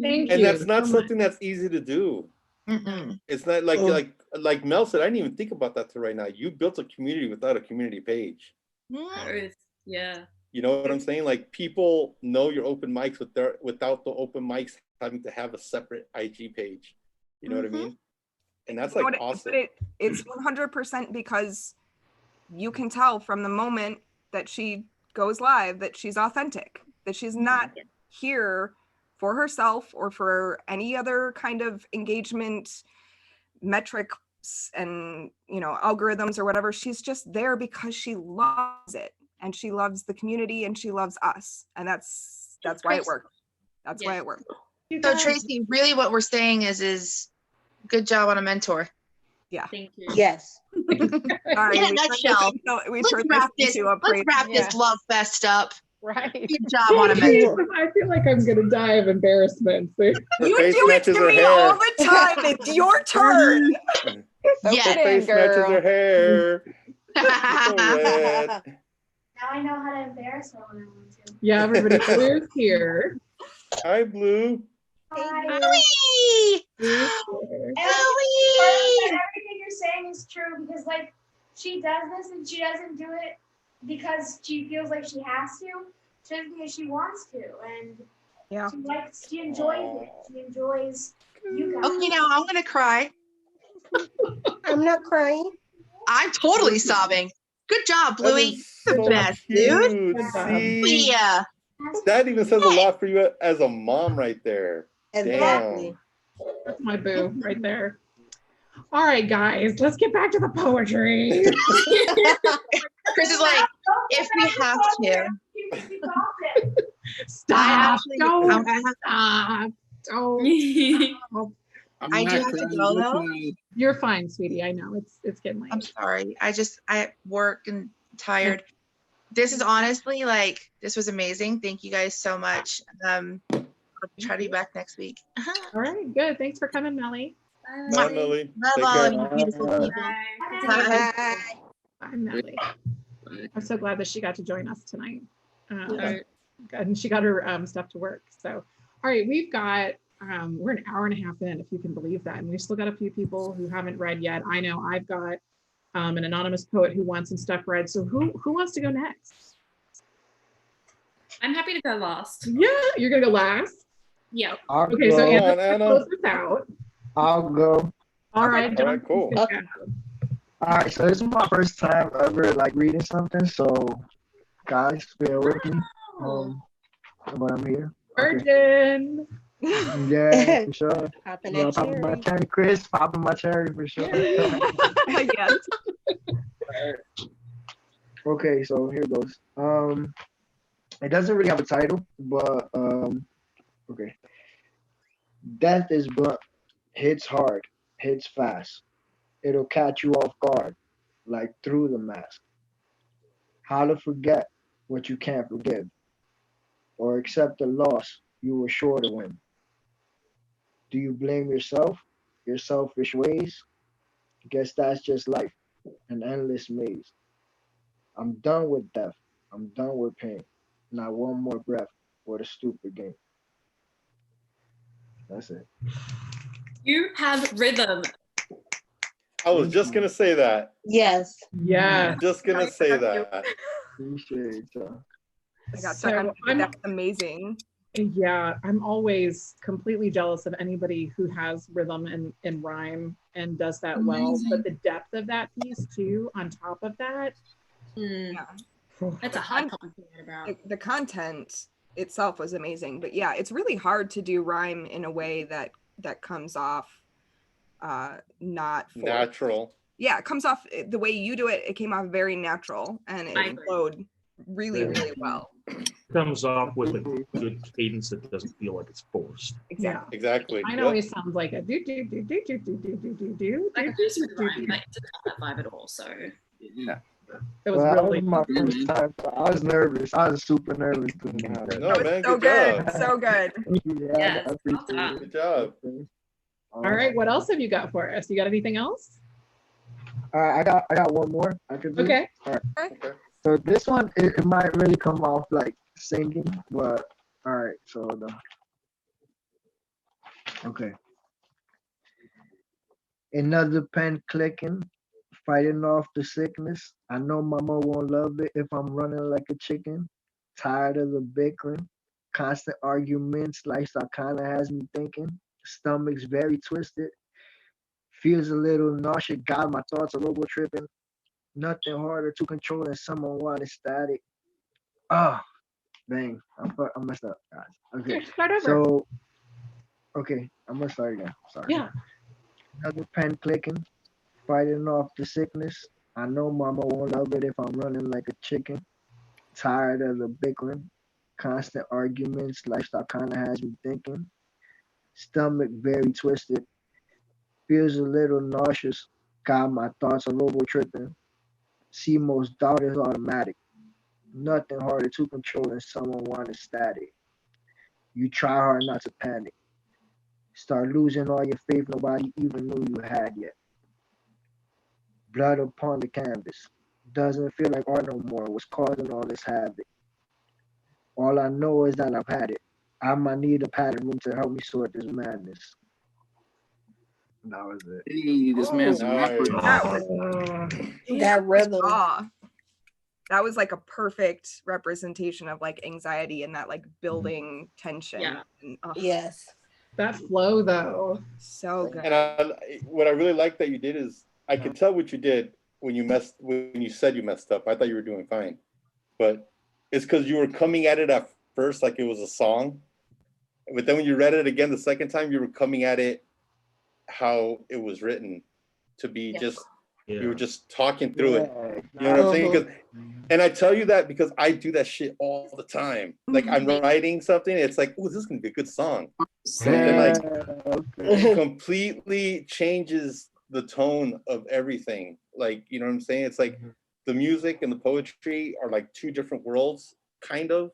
Thank And you. that's not something that's easy to do. It's not like Mel said, I didn't even think about that till right now. You built a community without a community page. Yeah. You know what I'm saying? Like people know your open mics without the open mics having to have a separate IG page. You know what I mean? And that's like awesome. But it's 100% because you can tell from the moment that she goes live that she's authentic, that she's not here for herself or for any other kind of engagement metrics and, you know, algorithms or whatever. She's just there because she loves it, and she loves the community, and she loves us, and that's why it worked. That's why it worked. So Tracy, really what we're saying is good job on a mentor. Yeah. Thank you. Yes. In a nutshell, let's wrap this love fest up. Right. Good job on a mentor. I feel like I'm gonna die of embarrassment. You do it to me all the time. It's your turn. Yeah. Her face matches her hair. Now I know how to embarrass her when I want to. Yeah, everybody, Blue's here. Hi, Blue. Louie! Everything you're saying is true because, like, she does this and she doesn't do it because she feels like she has to. She does it because she wants to, and she enjoys it. She enjoys you guys. Okay, now I'm gonna cry. I'm not crying. I'm totally sobbing. Good job, Bluey. The best, Cute. dude. See? Yeah. That even says a lot for you as a mom right there. Exactly. Damn. That's my boo right there. All right, guys, let's get back to the poetry. Chris is like, if we have to. Stop. Don't stop. Don't. I do have to go though. You're fine, sweetie. I know it's getting late. I'm sorry. I work and tired. This is honestly like, this was amazing. Thank you guys so much. I'll try to be back next week. All right, good. Thanks for coming, Melly. Bye, Melly. Love Take all care. of you beautiful people. Bye. Bye, Melly. I'm so glad that she got to join us tonight. And she got her stuff to work. So, all right, we've got, we're an hour and a half in, if you can believe that. And we've still got a few people who haven't read yet. I know I've got an anonymous poet who wants some stuff read. So who wants to go next? I'm happy to go last. Yeah, you're gonna go last? Yeah. Okay, so Anna, close this out. I'll go. All right, All right, cool. All right, so this is my first time ever like reading something, so guys, bear with me. But I'm here. Virgin. Yeah, for sure. Popping Yeah, that popping my cherry. cherry, Chris, popping my cherry for sure. Yes. Okay, so here goes. It doesn't really have a title, but okay. Death is blunt Hits hard, hits fast. It'll catch you off guard, like through the mask. How to forget what you can't forgive, or accept the loss you were sure to win. Do you blame yourself, your selfish ways? Guess that's just life, an endless maze. I'm done with death. I'm done with pain. Not one more breath for the stupid game. That's it. You have rhythm. I was just gonna say that. Yes. Yeah. Just gonna say that. Appreciate y'all. I got So stuck on I'm- that's amazing. Yeah, I'm always completely jealous of anybody who has rhythm and rhyme and does that well. Amazing. But the depth of that piece too, on top of that, Yeah. That's a hard topic to get about. The content itself was amazing, but yeah, it's really hard to do rhyme in a way that comes off not forced. Natural. Yeah, it comes off the way you do it. It came off very natural and I it agree. flowed really, really well. Comes off with a good cadence that doesn't feel like it's forced. Exactly. Exactly. mine Yep. always sounds like a do do do do do do do do do do. Like a goose with rhyme, like it doesn't have that vibe at all. So Yeah. It was Well, that really was my first time. So I was nervous. I was super nervous doing that. No, man, So good good. job. So good. Yeah, Yes, I appreciate well it. Good job. all right. What else have you got for us? You got anything else? All right, I got one more I could do. Okay. All right. Okay. So this one, it might really come off like singing, but all right. So okay. Another pen clicking, fighting off the sickness. I know mama won't love it if I'm running like a chicken. Tired of the bickering, constant arguments. Lifestyle kind of has me thinking. Stomach's very twisted. Feels a little nauseous. God, my thoughts are robo tripping. Nothing harder to control than someone wanting static. Ah, dang, I messed up, guys. Okay, Here, start over. so okay, I'm gonna start again. Sorry. Yeah. Another pen clicking, fighting off the sickness. I know mama won't love it if I'm running like a chicken. Tired of the bickering, constant arguments. Lifestyle kind of has me thinking. Stomach very twisted. Feels a little nauseous. God, my thoughts are robo tripping. See most doubt is automatic. Nothing harder to control than someone wanting static. You try hard not to panic. Start losing all your faith nobody even knew you had yet. Blood upon the canvas. Doesn't feel like art no more. What's causing all this havoc? All I know is that I've had it. I might need a pattern room to help me sort this madness. That was it. Hey, this man's a rapper. That was That rhythm. That was like a perfect representation of like anxiety and that like building tension. Yeah. And, Yes. That flow though. So good. And what I really like that you did is I could tell what you did when you said you messed up. I thought you were doing fine, but it's because you were coming at it at first like it was a song, but then when you read it again the second time, you were coming at it how it was written to be. Just you were just talking through it. You know what I'm saying? 'Cause- and I tell you that because I do that shit all the time. Like I'm writing something, it's like, oh, this is gonna be a good song. And like completely changes the tone of everything. Like, you know what I'm saying? It's like the music and the poetry are like two different worlds, kind of,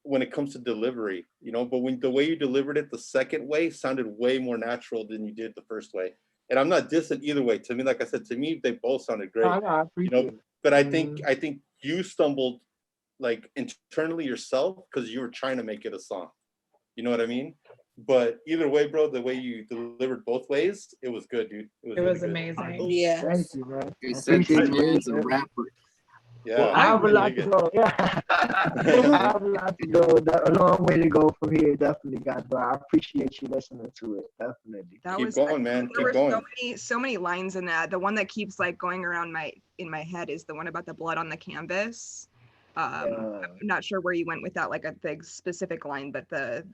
when it comes to delivery, you know, but when the way you delivered it the second way sounded way more natural than you did the first way. And I'm not dissing either way. To me, like I said, to me, they both sounded great. I You know, but I think you stumbled like internally yourself because you were trying to make it a song. You know what I mean? But either way, bro, the way you delivered both ways, it was good, dude. It was amazing. Yeah. Thank you, man. You said this man's a rapper. Yeah. I have a lot to go. Yeah. I have a lot to go. A long way to go from here. Definitely, guys. But I appreciate you listening to it. Definitely. That Keep was going, man. There Keep were going. so many lines in that. The one that keeps like going around in my head is the one about the blood on the canvas. I'm not sure where you went with that, like a big specific line, but the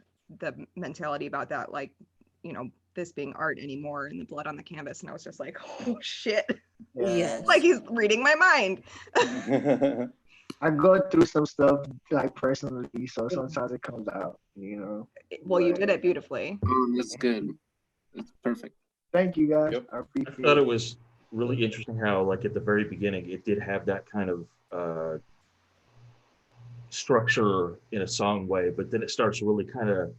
mentality about that, like, you know, this being art anymore and the blood on the canvas, and I was just like, oh shit. Yes. Like he's reading my mind. I go through some stuff like personally, so sometimes it comes out, you know. Well, you did it beautifully. Oh, that's good. It's perfect. Thank you guys. Yep. I I appreciate thought it. it was really interesting how, like, at the very beginning, it did have that kind of structure in a song way, but then it starts really kind of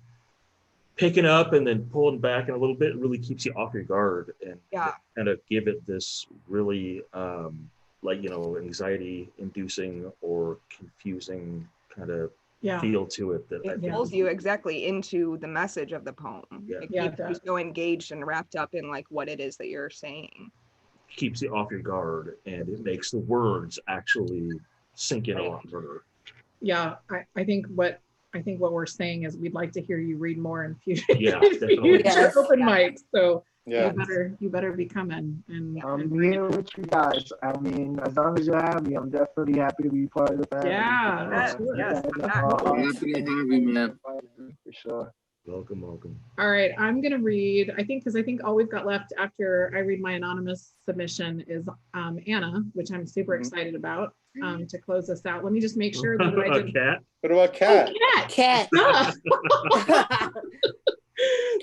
picking up and then pulling back in a little bit. It really keeps you off your guard and Yeah. kind of give it this really like, you know, anxiety inducing or confusing kind of Yeah. feel to it that I It think pulls is- you exactly into the message of the poem. Yeah. It Yeah, keeps it you does. so engaged and wrapped up in like what it is that you're saying. keeps you off your guard, and it makes the words actually sink in a lot further. Yeah, I think what we're saying is we'd like to hear you read more in future, Yeah, definitely. Yes. open mics. So Yeah. you better be coming and I'm here with you guys. I mean, as long as you have me, I'm definitely happy to be part of the family. Yeah, Yes, sure. yes, You guys I'm are back. I'm happy to have you, man. for sure. Welcome, welcome. All right, I'm gonna read, I think all we've got left after I read my anonymous submission is Anna, which I'm super excited about to close this out. Let me just make sure that I A did. cat. What about Cat? Cat. Cat.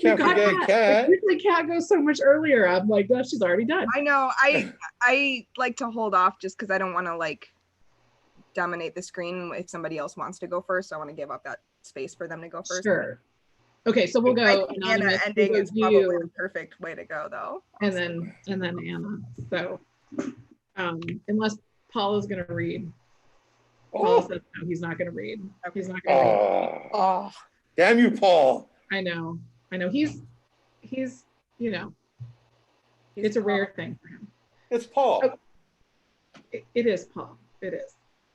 Can't forget Cat. Usually Cat goes so much earlier. I'm like, oh, she's already done. I know. I like to hold off just because I don't want to like dominate the screen if somebody else wants to go first. I want to give up that space for them to go first. Sure. Okay, so we'll I go think Anna anonymous. ending We'll is go probably you, the perfect way to go though. and then Anna. So unless Paul is gonna read. Paul says no, he's not gonna read. He's not gonna read. Oh, damn you, Paul. I know. He's you know, it's a rare thing for him. It's Paul. It is Paul. It is.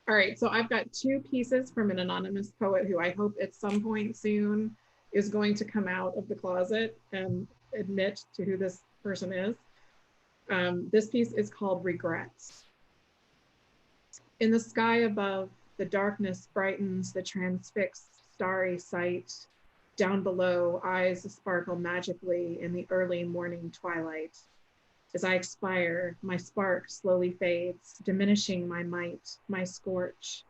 All right, so I've got two pieces from an anonymous poet who I hope at some point soon is going to come out of the closet and admit to who this person is. This piece is called Regrets. In the sky above, the darkness brightens the transfixed starry sight. Down below, eyes sparkle magically in the early morning twilight. As I expire, my spark slowly fades, diminishing my might, my scorch,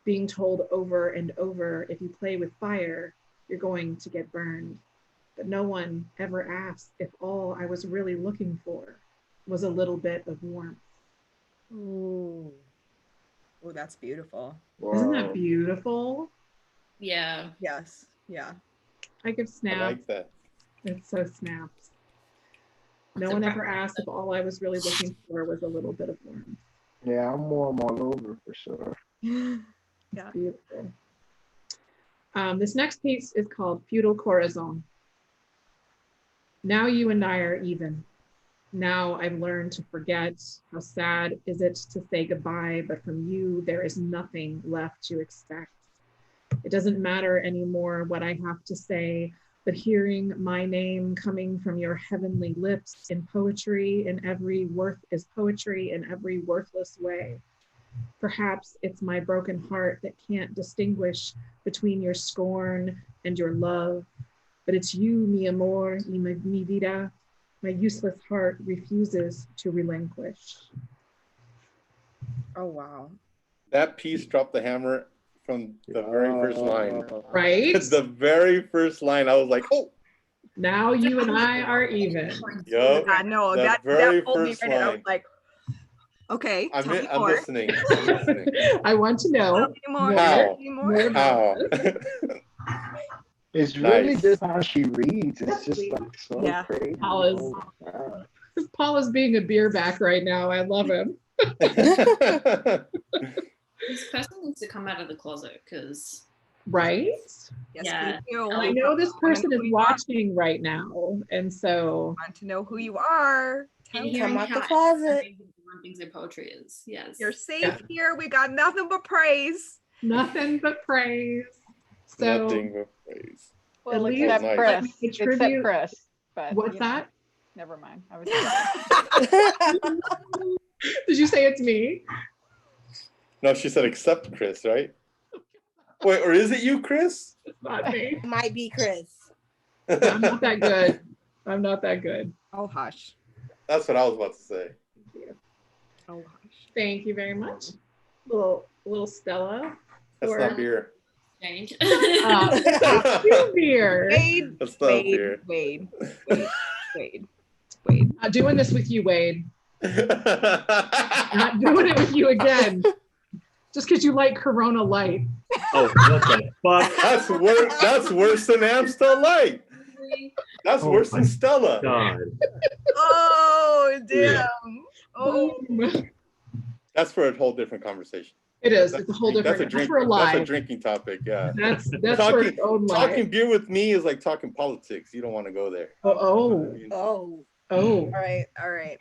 being told over and over, if you play with fire, you're going to get burned. But no one ever asked if all I was really looking for was a little bit of warmth. Ooh. Oh, that's beautiful. Isn't that beautiful? Yeah. Yes. Yeah. I give I snaps. like that. It's so snaps. No one ever asked if all I was really looking for was a little bit of warmth. Yeah, I'm warm all over for sure. Yeah. Beautiful. This next piece is called Feudal Corazon. Now you and I are even. Now I've learned to forget. How sad is it to say goodbye, but from you, there is nothing left to expect. It doesn't matter anymore what I have to say, but hearing my name coming from your heavenly lips in poetry, in every worth is poetry in every worthless way. Perhaps it's my broken heart that can't distinguish between your scorn and your love, but it's you, mi amor, y mi vida, my useless heart refuses to relinquish. Oh, wow. That piece dropped the hammer from the very first line. Right? The very first line, I was like, oh. Now you and I are even. Yup. Yeah, no, The that very pulled me first right in. I was line. like, okay, I'm tell me I'm more. listening. I'm listening. I want to know Tell me more. How? Tell me more. How? It's really Nice. just how she reads. It's just like so Yeah. crazy. Paul is- Oh my God. Paul is being a beer back right now. I love him. This person needs to come out of the closet because Right? Yes, Yeah. please do. I know this person is watching right now. And so Want to know who you are. Tell and me. hearing out the how closet. one things in poetry is. Yes. You're safe Yeah. here. We got nothing but praise. nothing but praise. So Nothing but praise. At Well, least except nice. Chris. let me Except attribute- Chris. But what's you know, that? never mind. I was Did you say it's me? No, she said except Chris, right? Wait, or is it you, Chris? It's not me. Might be Chris. I'm not that good. I'm not that good. Oh, hush. That's what I was about to say. Oh, hush. Thank you very much. Little Stella. That's for- not beer. Change. Two beer. Wade, That's not Wade, beer. Wade. Wade. Wade. Not doing this with you, Wade. Not doing it with you again. Just because you like Corona Light. Oh, what the fuck? That's worse than Amstel Light. That's Oh worse my than Stella. God. Oh, damn. Yeah. Oh. That's for a whole different conversation. It is. It's a whole different. That's a drink. for a That's a live. drinking topic. Yeah. That's for its own live. Talking beer with me is like talking politics. You don't want to go there. Oh. Oh. All right.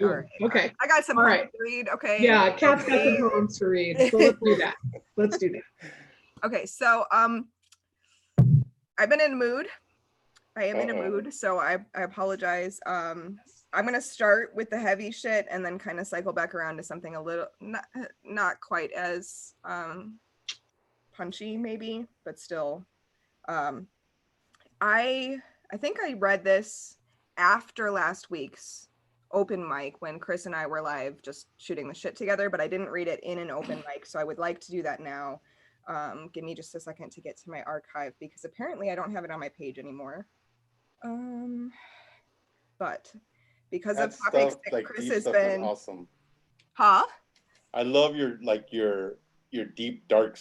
Okay. I got some All poems right. to read. Okay. Yeah, Kat's got some poems to read. So let's do that. Let's do that. Okay, so I've been in a mood. I am in a mood, so I apologize. I'm gonna start with the heavy shit and then kind of cycle back around to something a little not quite as punchy, maybe, but still. I think I read this after last week's open mic when Chris and I were live just shooting the shit together, but I didn't read it in an open mic, so I would like to do that now. Give me just a second to get to my archive because apparently I don't have it on my page anymore. But because of topics that Chris has been awesome. Huh? I love your deep dark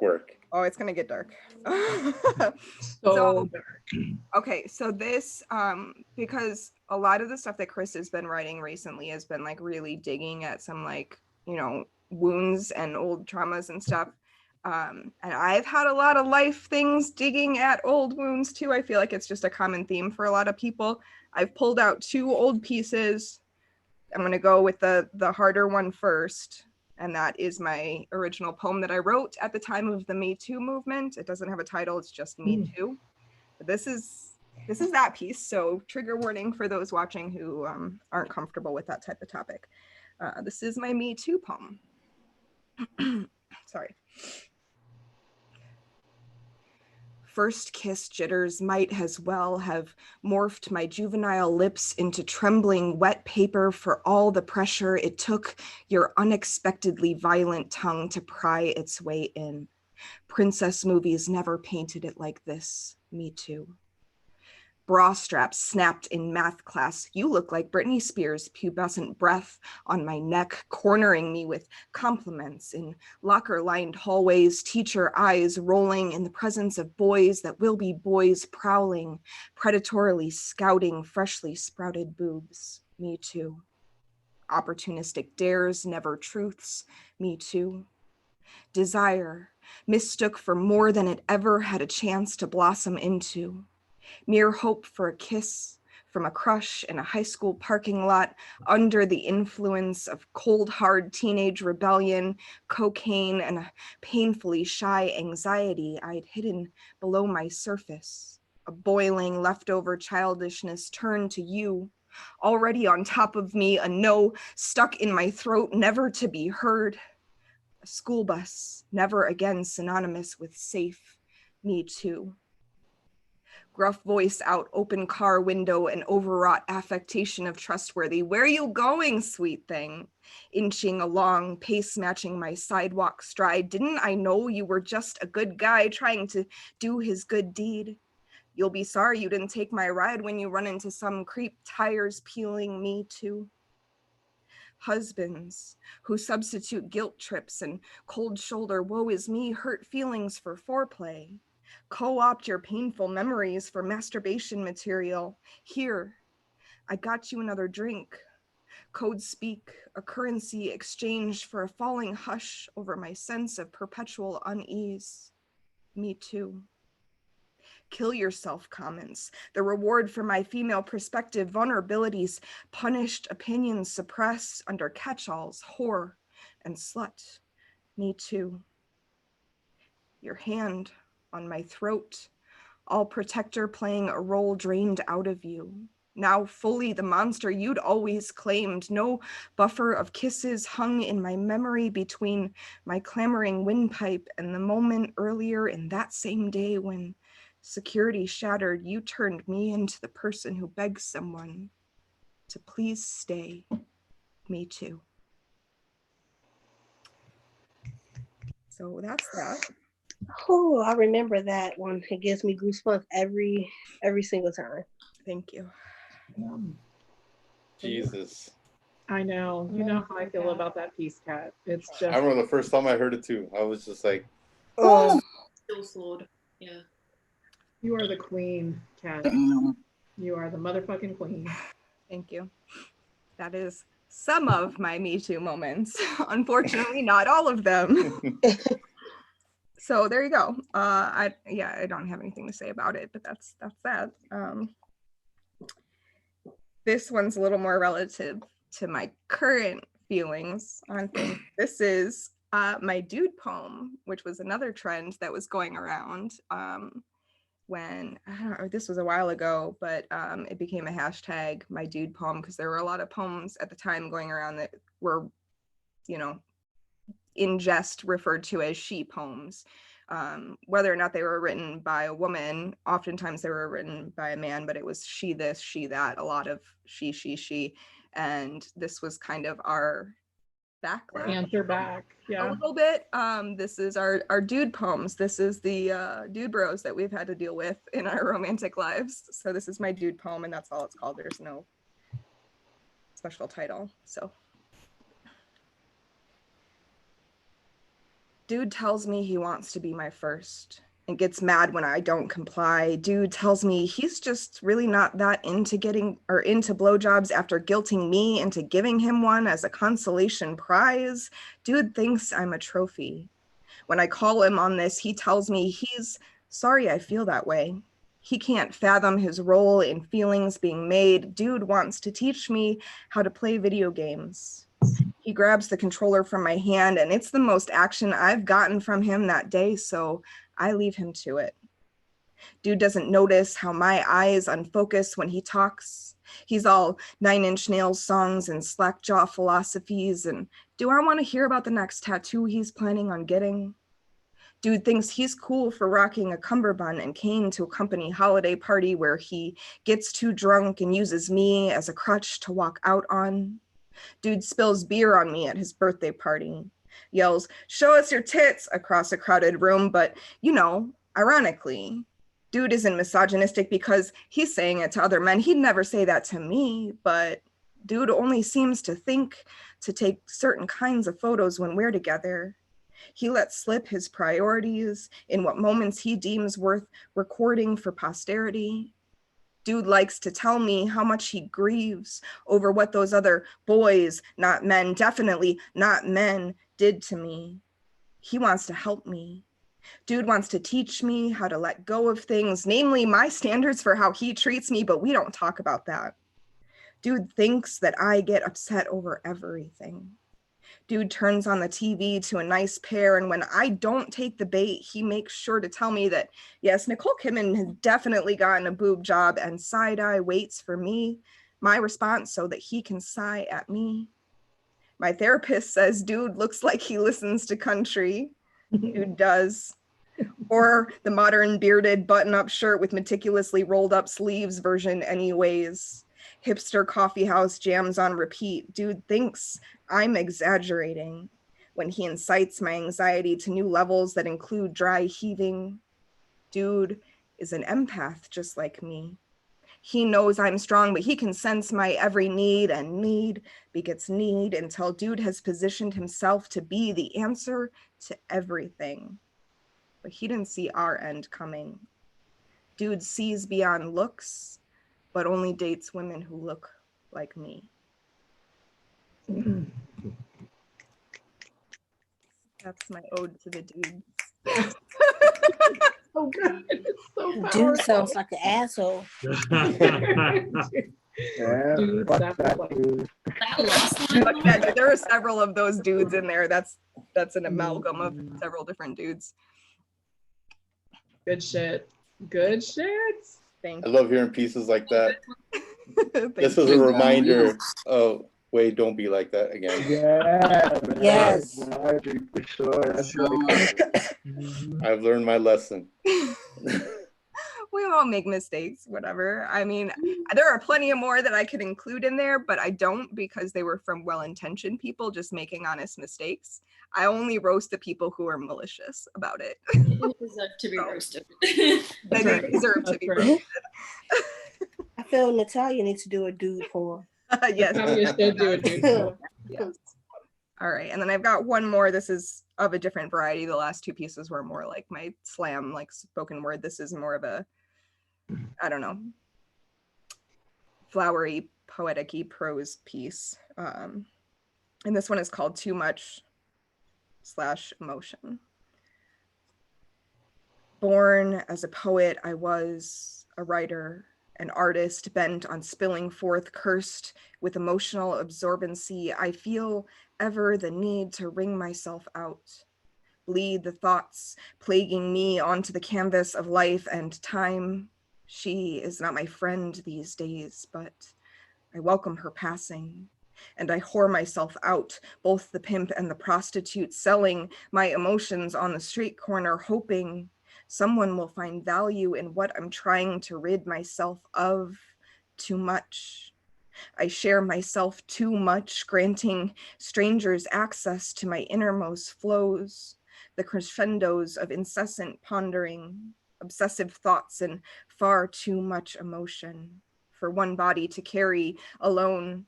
work. Oh, it's gonna get dark. So dark. Okay, so this because a lot of the stuff that Chris has been writing recently has been like really digging at some like, you know, wounds and old traumas and stuff. And I've had a lot of life things digging at old wounds too. I feel like it's just a common theme for a lot of people. I've pulled out 2 old pieces. I'm going to go with the harder one first. And that is my original poem that I wrote at the time of the Me Too movement. It doesn't have a title. It's just Me Too. But this is that piece. So trigger warning for those watching who aren't comfortable with that type of topic. This is my Me Too poem. Sorry. First kiss jitters might as well have morphed my juvenile lips into trembling wet paper for all the pressure it took your unexpectedly violent tongue to pry its way in. Princess movies never painted it like this. Me too. Bra straps snapped in math class. You look like Britney Spears' pubescent breath on my neck, cornering me with compliments in locker-lined hallways, teacher eyes rolling in the presence of boys that will be boys prowling, predatorily scouting freshly sprouted boobs. Me too. Opportunistic dares, never truths. Me too. Desire, mistook for more than it ever had a chance to blossom into. Mere hope for a kiss from a crush in a high school parking lot under the influence of cold, hard teenage rebellion, cocaine, and a painfully shy anxiety I'd hidden below my surface. A boiling leftover childishness turned to you, already on top of me, a no stuck in my throat, never to be heard. A school bus, never again synonymous with safe. Me too. Gruff voice out, open car window, an overwrought affectation of trustworthy. Where you going, sweet thing? Inching along, pace matching my sidewalk stride. Didn't I know you were just a good guy trying to do his good deed? You'll be sorry you didn't take my ride when you run into some creep, tires peeling. Me too. Husbands who substitute guilt trips and cold shoulder woe is me hurt feelings for foreplay. Co-opt your painful memories for masturbation material. Here, I got you another drink. Code speak, a currency exchanged for a falling hush over my sense of perpetual unease. Me too. Kill yourself comments, the reward for my female perspective, vulnerabilities, punished opinions suppressed under catch-alls, whore, and slut. Me too. Your hand on my throat, all protector playing a role drained out of you. Now fully the monster you'd always claimed, no buffer of kisses hung in my memory between my clamoring windpipe and the moment earlier in that same day when security shattered, you turned me into the person who begs someone to please stay. Me too. So that's that. Oh, I remember that one. It gives me goosebumps every single time. Thank you. Jesus. I know. You know how I feel about that piece, Kat. It's I just. remember the first time I heard it too. I was just like, Oh, Still sword. Yeah. You are the queen, Kat. You are the motherfucking queen. Thank you. That is some of my Me Too moments. Unfortunately, not all of them. So there you go. I don't have anything to say about it, but that's that. This one's a little more relative to my current feelings on things. This is my dude poem, which was another trend that was going around when, I don't know, this was a while ago, but it became a hashtag, my dude poem, because there were a lot of poems at the time going around that were, you know, in jest referred to as she poems. Whether or not they were written by a woman, oftentimes they were written by a man, but it was she this, she that, a lot of she. And this was kind of our backlash. Answer back. Yeah. A little bit. This is our dude poems. This is the dude bros that we've had to deal with in our romantic lives. So this is my dude poem, and that's all it's called. There's no special title. So. Dude tells me he wants to be my first and gets mad when I don't comply. Dude tells me he's just really not that into blowjobs after guilting me into giving him one as a consolation prize. Dude thinks I'm a trophy. When I call him on this, he tells me he's sorry I feel that way. He can't fathom his role in feelings being made. Dude wants to teach me how to play video games. He grabs the controller from my hand, and it's the most action I've gotten from him that day, so I leave him to it. Dude doesn't notice how my eyes unfocus when he talks. He's all 9 Inch Nails songs and slackjaw philosophies, and do I want to hear about the next tattoo he's planning on getting? Dude thinks he's cool for rocking a cummerbund and cane to a company holiday party where he gets too drunk and uses me as a crutch to walk out on. Dude spills beer on me at his birthday party, yells, "Show us your tits," across a crowded room, but, you know, ironically, dude isn't misogynistic because he's saying it to other men. He'd never say that to me, but dude only seems to think to take certain kinds of photos when we're together. He lets slip his priorities in what moments he deems worth recording for posterity. Dude likes to tell me how much he grieves over what those other boys, not men, definitely not men, did to me. He wants to help me. Dude wants to teach me how to let go of things, namely my standards for how he treats me, but we don't talk about that. Dude thinks that I get upset over everything. Dude turns on the TV to a nice pair, and when I don't take the bait, he makes sure to tell me that, yes, Nicole Kidman has definitely gotten a boob job, and side-eye waits for me, my response, so that he can sigh at me. My therapist says dude looks like he listens to country. Dude does. Or the modern bearded button-up shirt with meticulously rolled up sleeves version anyways. Hipster coffee house jams on repeat. Dude thinks I'm exaggerating when he incites my anxiety to new levels that include dry heaving. Dude is an empath just like me. He knows I'm strong, but he can sense my every need, and need begets need until dude has positioned himself to be the answer to everything. But he didn't see our end coming. Dude sees beyond looks, but only dates women who look like me. That's my ode to the dudes. Oh God, it's so Dude powerful. sounds like an asshole. Yeah, Dude, fuck that that was like- dude. That last line. But yeah, there are several of those dudes in there. That's an amalgam of several different dudes. Good shit. Good shit. Thank I you. love hearing pieces like that. Thank This is a reminder of, wait, don't be like that again. Yeah, man. Yes. Marjorie, for sure. That's like, I've learned my lesson. We all make mistakes, whatever. I mean, there are plenty of more that I could include in there, but I don't because they were from well-intentioned people just making honest mistakes. I only roast the people who are malicious about it. They deserve to be roasted. They deserve to be roasted. I feel Natalia needs to do a dude poem. Yes. Natalia should do a dude poem. Yes. All right, and then I've got one more. This is of a different variety. The last two pieces were more like my slam, like spoken word. This is more of a, I don't know, flowery, poetic-y prose piece. And this one is called Too Much / Emotion. Born as a poet, I was a writer, an artist bent on spilling forth, cursed with emotional absorbency. I feel ever the need to wring myself out, bleed the thoughts plaguing me onto the canvas of life and time. She is not my friend these days, but I welcome her passing. And I whore myself out, both the pimp and the prostitute, selling my emotions on the street corner, hoping someone will find value in what I'm trying to rid myself of. Too much. I share myself too much, granting strangers access to my innermost flows, the crescendos of incessant pondering, obsessive thoughts, and far too much emotion for one body to carry alone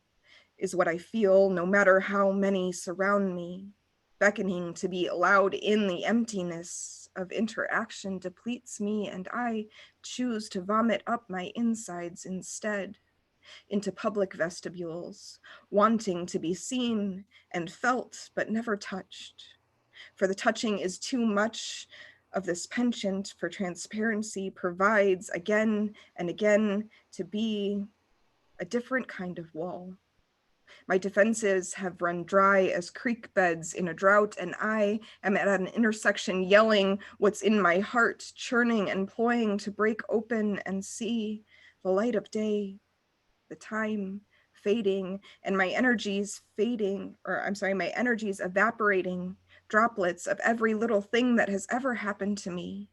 is what I feel, no matter how many surround me. Beckoning to be allowed in the emptiness of interaction depletes me, and I choose to vomit up my insides instead, into public vestibules, wanting to be seen and felt, but never touched. For the touching is too much of this penchant for transparency provides again and again to be a different kind of wall. My defenses have run dry as creek beds in a drought, and I am at an intersection yelling what's in my heart, churning and ploying to break open and see the light of day, the time fading, and my energies my energies evaporating, droplets of every little thing that has ever happened to me.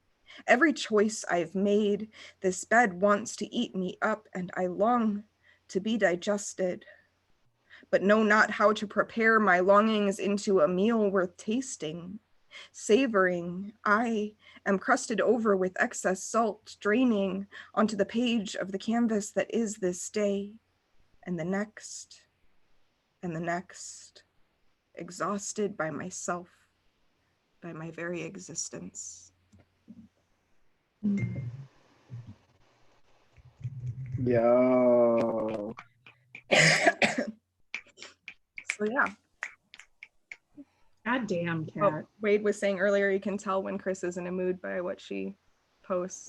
Every choice I've made, this bed wants to eat me up, and I long to be digested, but know not how to prepare my longings into a meal worth tasting. Savoring, I am crusted over with excess salt, draining onto the page of the canvas that is this day, and the next, exhausted by myself, by my very existence. Yo. So yeah. God damn, Kat. Well, Wade was saying earlier, you can tell when Chris is in a mood by what she posts.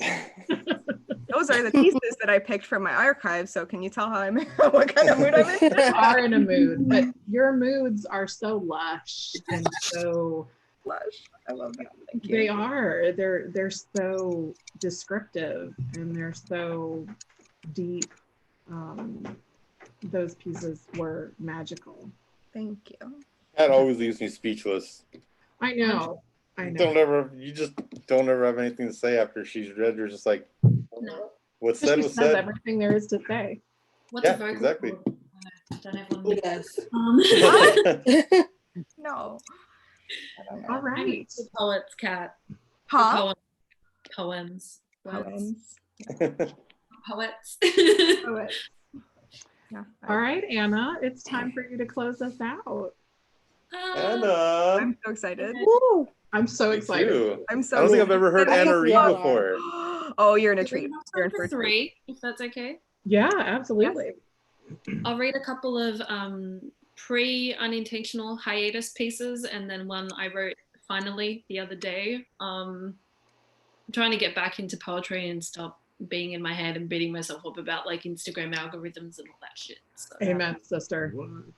Those are the pieces that I picked from my archive. So can you tell how I'm what kind of mood I'm in? You are in a mood, but your moods are so lush and so lush. I love that. Thank you. They are. They're so descriptive and they're so deep. Those pieces were magical. Thank you. That always leaves me speechless. I know. I know. You just don't ever have anything to say after she's read. You're just like, No. what's She said was says said. everything there is to say. What's Yeah, a vocal exactly. cord? Don't have one. Yes. No. I don't know. All right. The poets, Kat. Huh? Poems. Poems. Poets. Poets. Yeah. All right, Anna, it's time for you to close us out. Anna. I'm so excited. Woo. I'm so Me excited. too. I'm so I don't think I've ever heard I Anna hope read you are. before. Oh, you're in a We treat. have You're in time for for a treat. 3, if that's okay. Yeah, absolutely. I'll read a couple of pre-unintentional hiatus pieces and then one I wrote finally the other day. I'm trying to get back into poetry and stop being in my head and beating myself up about like Instagram algorithms and all that shit. So. Amen, sister.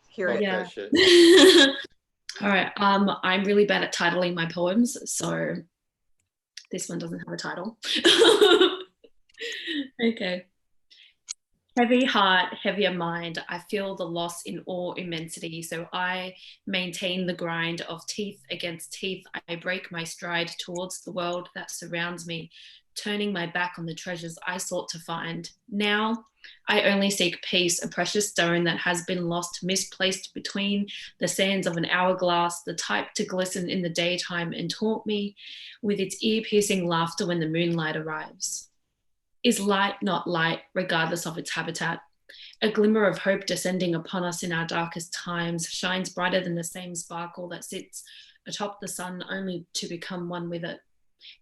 Hear Fuck it. Yeah. that shit. All right. I'm really bad at titling my poems, so this one doesn't have a title. Okay. Heavy heart, heavier mind, I feel the loss in all immensity, so I maintain the grind of teeth against teeth. I break my stride towards the world that surrounds me, turning my back on the treasures I sought to find. Now, I only seek peace, a precious stone that has been lost, misplaced between the sands of an hourglass, the type to glisten in the daytime and taunt me with its ear-piercing laughter when the moonlight arrives. Is light not light, regardless of its habitat? A glimmer of hope descending upon us in our darkest times shines brighter than the same sparkle that sits atop the sun, only to become one with it.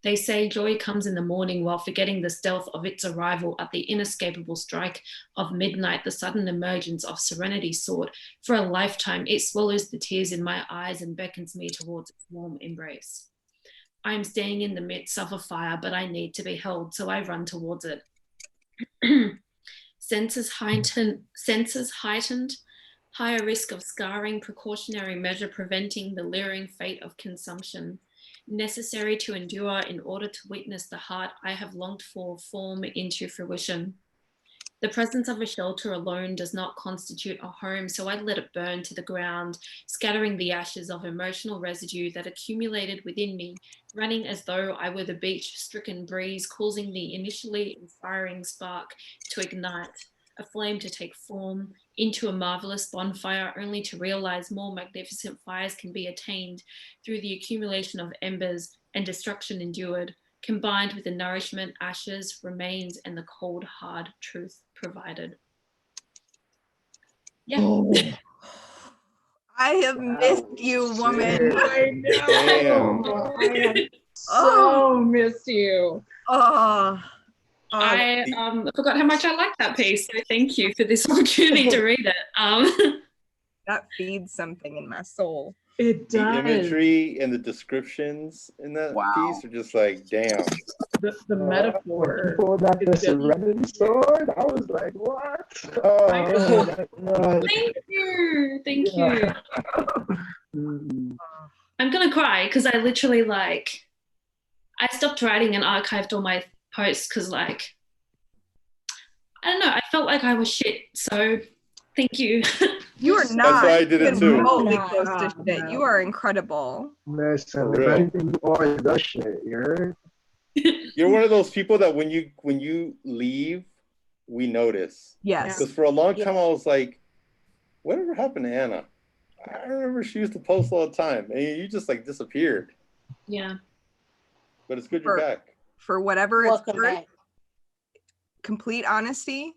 They say joy comes in the morning, while forgetting the stealth of its arrival at the inescapable strike of midnight. The sudden emergence of serenity sought for a lifetime, it swallows the tears in my eyes and beckons me towards its warm embrace. I am standing in the midst of a fire, but I need to be held, so I run towards it. Senses heightened, higher risk of scarring, precautionary measure preventing the leering fate of consumption, necessary to endure in order to witness the heart I have longed for form into fruition. The presence of a shelter alone does not constitute a home, so I let it burn to the ground, scattering the ashes of emotional residue that accumulated within me, running as though I were the beach-stricken breeze, causing the initially inspiring spark to ignite, a flame to take form into a marvelous bonfire, only to realize more magnificent fires can be attained through the accumulation of embers and destruction endured, combined with the nourishment, ashes, remains, and the cold, hard truth provided. Yeah. Oh. I have missed you, woman. I know. I have so missed you. Oh. I forgot how much I liked that piece, so thank you for this opportunity to read it. That feeds something in my soul. It The does. imagery and the descriptions in that piece are just like, damn. The metaphor. Pulled out the Serenity Sword. I was like, what? Oh, Thank you. Thank you. I'm going to cry because I literally I stopped writing and archived all my posts because I don't know, I felt like I was shit. So thank you. You are not. That's why I did it too. Remotely close to shit. You are incredible. Listen, if anything, you are the shit. You heard? You're one of those people that when you leave, we notice. Yes. Because for a long time I was like, whatever happened to Anna? I remember she used to post all the time, and you just disappeared. Yeah. But it's good you're back. For whatever Welcome it's worth, back. complete honesty.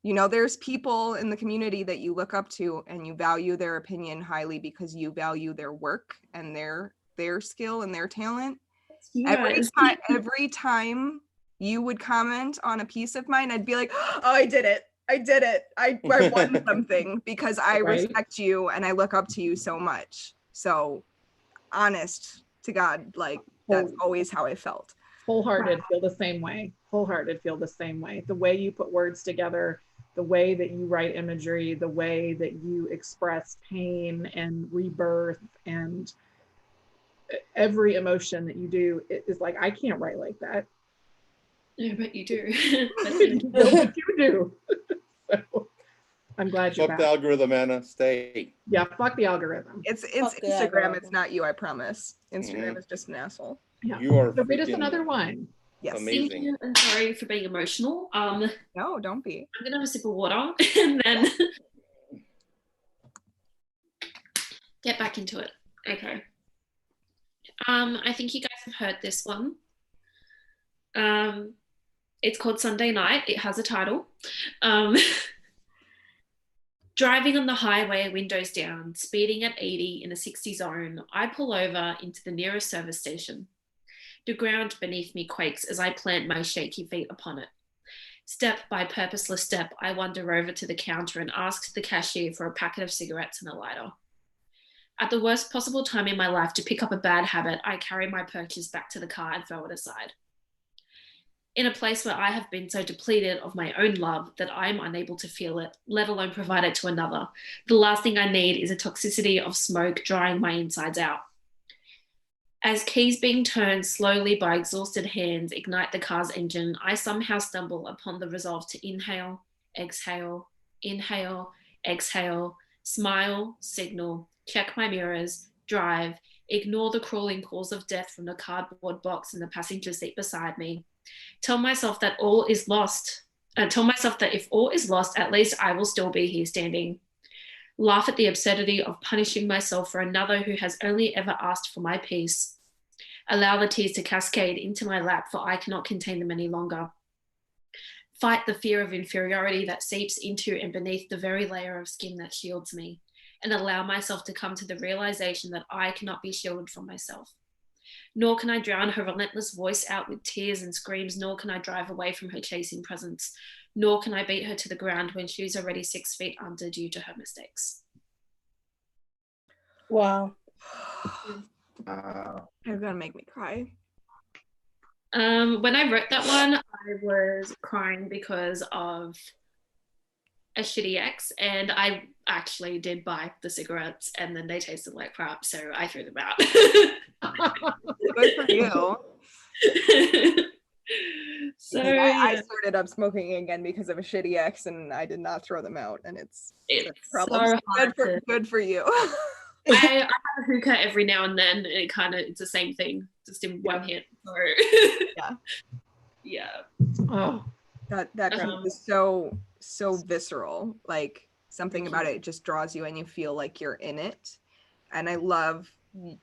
There's people in the community that you look up to and you value their opinion highly because you value their work and their skill and their talent. Yes. Every time you would comment on a piece of mine, I'd be like, oh, I did it. I won something because I respect you and I look up to you so much. So honest to God, that's always how I felt. Wholehearted, feel the same way. Wholehearted, feel the same way. The way you put words together, the way that you write imagery, the way that you express pain and rebirth and every emotion that you do is like, I can't write like that. Yeah, but you do. But you do. So I'm glad you're Fuck back. the algorithm, Anna. Stay. Yeah, fuck the algorithm. It's Fuck the Instagram. algorithm. It's not you, I promise. Instagram is just an asshole. Yeah. You are So read us freaking another one. Yes. Thank amazing. you, and sorry for being emotional. No, don't be. I'm gonna have a sip of water and then get back into it. Okay. I think you guys have heard this one. It's called Sunday Night. It has a title. Driving on the highway, windows down, speeding at 80 in a 60 zone, I pull over into the nearest service station. The ground beneath me quakes as I plant my shaky feet upon it. Step by purposeless step, I wander over to the counter and ask the cashier for a packet of cigarettes and a lighter. At the worst possible time in my life to pick up a bad habit, I carry my purchase back to the car and throw it aside. In a place where I have been so depleted of my own love that I am unable to feel it, let alone provide it to another, the last thing I need is a toxicity of smoke drying my insides out. As keys being turned slowly by exhausted hands ignite the car's engine, I somehow stumble upon the resolve to inhale, exhale, smile, signal, check my mirrors, drive, ignore the crawling calls of death from the cardboard box in the passenger seat beside me. Tell myself that if all is lost, at least I will still be here standing. Laugh at the absurdity of punishing myself for another who has only ever asked for my peace. Allow the tears to cascade into my lap, for I cannot contain them any longer. fight the fear of inferiority that seeps into and beneath the very layer of skin that shields me, and allow myself to come to the realization that I cannot be shielded from myself. Nor can I drown her relentless voice out with tears and screams, nor can I drive away from her chasing presence, nor can I beat her to the ground when she's already 6 feet under due to her mistakes. Wow. You're gonna make me cry. When I wrote that one, I was crying because of a shitty ex, and I actually did buy the cigarettes and then they tasted like crap, so I threw them out. Good for you. So I started up smoking again because of a shitty ex, and I did not throw them out, and it's problem. so hard Good for you. I have a hookah every now and then, and it's the same thing, just in one hit. So yeah. Oh, that graphic is so visceral. Like, something about it just draws you, and you feel like you're in it. And I love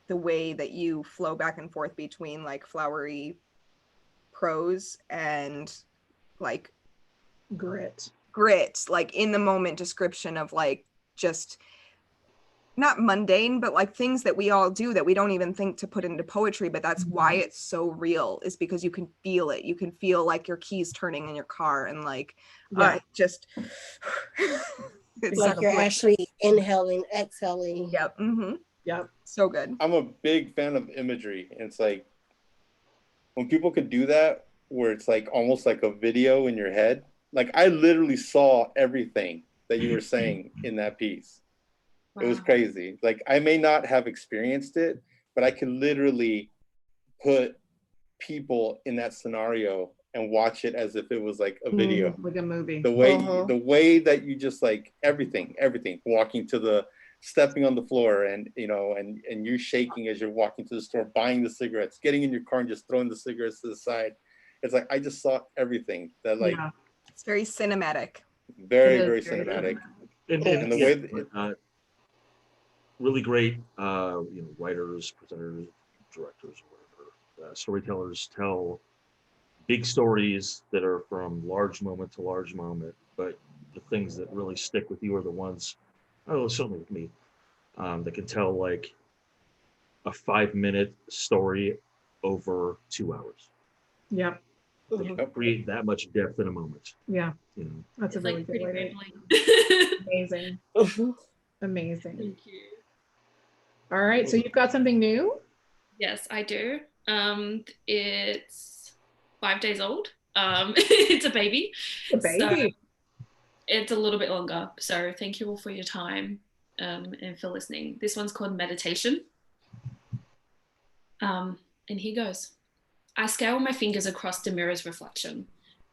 the way that you flow back and forth between like flowery prose and like grit, like in the moment description of like just not mundane, but like things that we all do that we don't even think to put into poetry, but that's why it's so real, is because you can feel it. You can feel like your keys turning in your car, and like just it's like you're actually inhaling, exhaling. Yep. Mm-hmm. Yep. So good. I'm a big fan of imagery. And it's like when people could do that, where it's like almost like a video in your head. Like, I literally saw everything that you were saying in that piece. Wow. It was crazy. Like, I may not have experienced it, but I can literally put people in that scenario and watch it as if it was like a video, like a movie. The way that you just like everything, walking to the, stepping on the floor, and you know, and you shaking as you're walking to the store, buying the cigarettes, getting in your car and just throwing the cigarettes to the side. It's like I just saw everything that like it's very cinematic. Very cinematic. And the way really great writers, presenters, directors, whatever, storytellers tell big stories that are from large moment to large moment, but the things that really stick with you are the ones, certainly with me, that can tell like a 5-minute story over 2 hours. Yep. Create that much depth in a moment. Yeah. You know? That's a really good way. Amazing. Amazing. Thank you. All right. So you've got something new? Yes, I do. It's 5 days old. It's a baby. A baby. So it's a little bit longer. So thank you all for your time and for listening. This one's called Meditation. And here goes. I scale my fingers across the mirror's reflection.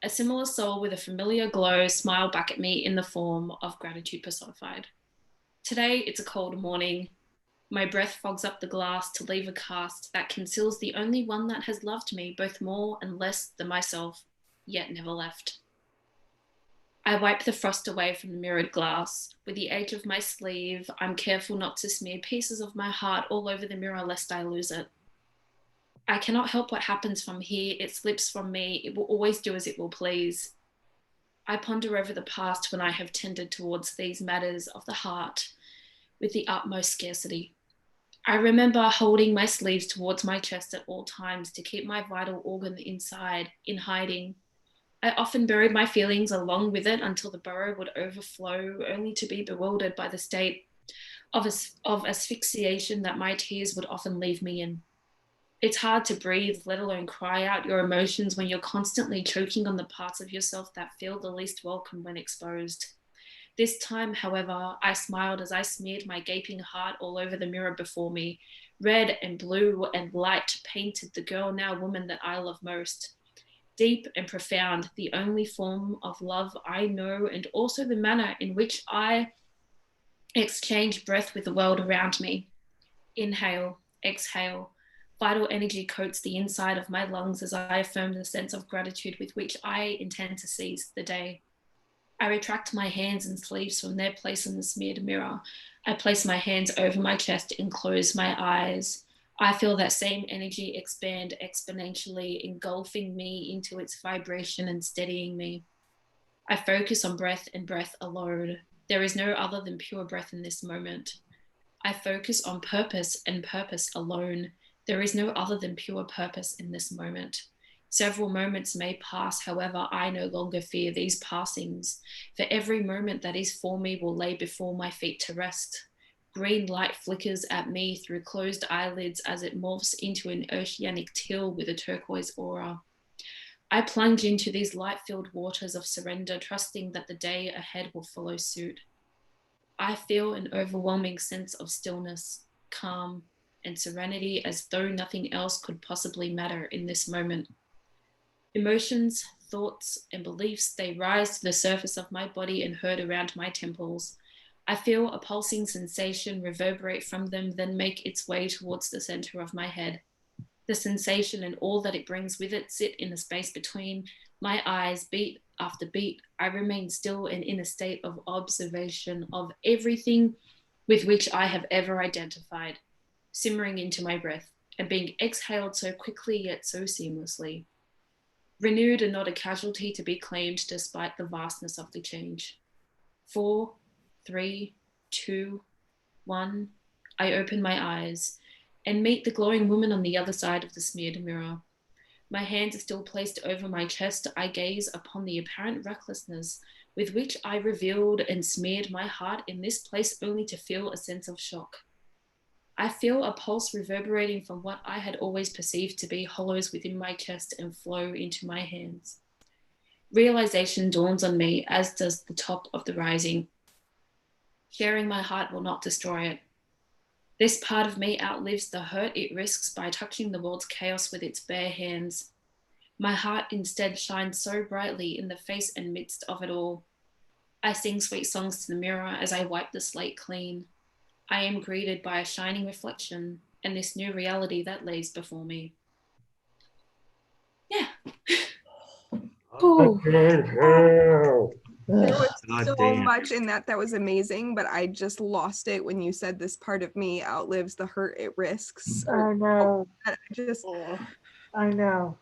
A similar soul with a familiar glow smiled back at me in the form of gratitude personified. Today, it's a cold morning. My breath fogs up the glass to leave a cast that conceals the only one that has loved me both more and less than myself, yet never left. I wipe the frost away from the mirrored glass. With the edge of my sleeve, I'm careful not to smear pieces of my heart all over the mirror lest I lose it. I cannot help what happens from here. It slips from me. It will always do as it will please. I ponder over the past when I have tended towards these matters of the heart with the utmost scarcity. I remember holding my sleeves towards my chest at all times to keep my vital organ inside, in hiding. I often buried my feelings along with it until the burrow would overflow, only to be bewildered by the state of asphyxiation that my tears would often leave me in. It's hard to breathe, let alone cry out your emotions when you're constantly choking on the parts of yourself that feel the least welcome when exposed. This time, however, I smiled as I smeared my gaping heart all over the mirror before me. Red and blue and light painted the girl, now woman, that I love most. Deep and profound, the only form of love I know, and also the manner in which I exchange breath with the world around me. Inhale, exhale. Vital energy coats the inside of my lungs as I affirm the sense of gratitude with which I intend to seize the day. I retract my hands and sleeves from their place in the smeared mirror. I place my hands over my chest and close my eyes. I feel that same energy expand exponentially, engulfing me into its vibration and steadying me. I focus on breath and breath alone. There is no other than pure breath in this moment. I focus on purpose and purpose alone. There is no other than pure purpose in this moment. Several moments may pass, however, I no longer fear these passings. For every moment that is for me will lay before my feet to rest. Green light flickers at me through closed eyelids as it morphs into an oceanic teal with a turquoise aura. I plunge into these light-filled waters of surrender, trusting that the day ahead will follow suit. I feel an overwhelming sense of stillness, calm, and serenity as though nothing else could possibly matter in this moment. Emotions, thoughts, and beliefs, they rise to the surface of my body and hurt around my temples. I feel a pulsing sensation reverberate from them, then make its way towards the center of my head. The sensation and all that it brings with it sit in the space between my eyes, beat after beat. I remain still and in a state of observation of everything with which I have ever identified, simmering into my breath and being exhaled so quickly yet so seamlessly. Renewed and not a casualty to be claimed despite the vastness of the change. 4, 3, 2, 1. I open my eyes and meet the glowing woman on the other side of the smeared mirror. My hands are still placed over my chest. I gaze upon the apparent recklessness with which I revealed and smeared my heart in this place only to feel a sense of shock. I feel a pulse reverberating from what I had always perceived to be hollows within my chest and flow into my hands. Realization dawns on me, as does the top of the rising. Sharing my heart will not destroy it. This part of me outlives the hurt it risks by touching the world's chaos with its bare hands. My heart instead shines so brightly in the face and midst of it all. I sing sweet songs to the mirror as I wipe the slate clean. I am greeted by a shining reflection and this new reality that lays before me. Yeah. There was God so damn. much in that was amazing, but I just lost it when you said this part of me outlives the hurt it risks. I know. I just, I know.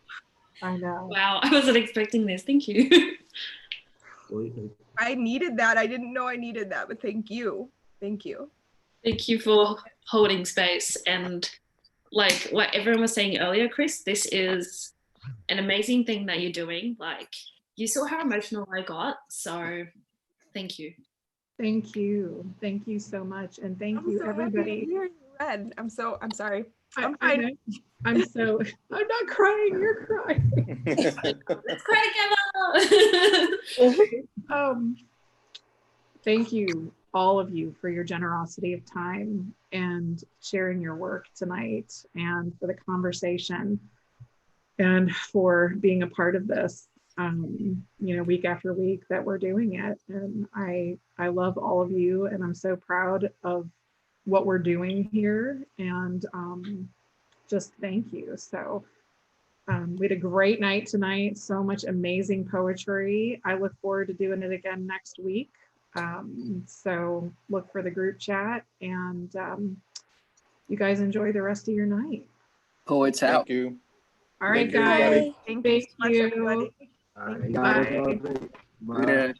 I know. Wow, I wasn't expecting this. Thank you. I needed that. I didn't know I needed that, but thank you. Thank you. Thank you for holding space. And like what everyone was saying earlier, Chris, this is an amazing thing that you're doing. Like, you saw how emotional I got. So thank you. Thank you. Thank you so much. And thank you, so happy to everybody. hear you read. I'm sorry. I'm not crying, you're crying. Let's cry together. Thank you, all of you, for your generosity of time and sharing your work tonight, and for the conversation, and for being a part of this, week after week that we're doing it. And I love all of you, and I'm so proud of what we're doing here, and just thank you. So we had a great night tonight, so much amazing poetry. I look forward to doing it again next week. So look for the group chat, and you guys enjoy the rest of your night. Poets out. Thank you. All right, Thank you, everybody. guys. Thank you. Everybody. All right, Bye. y'all. Bye. Later.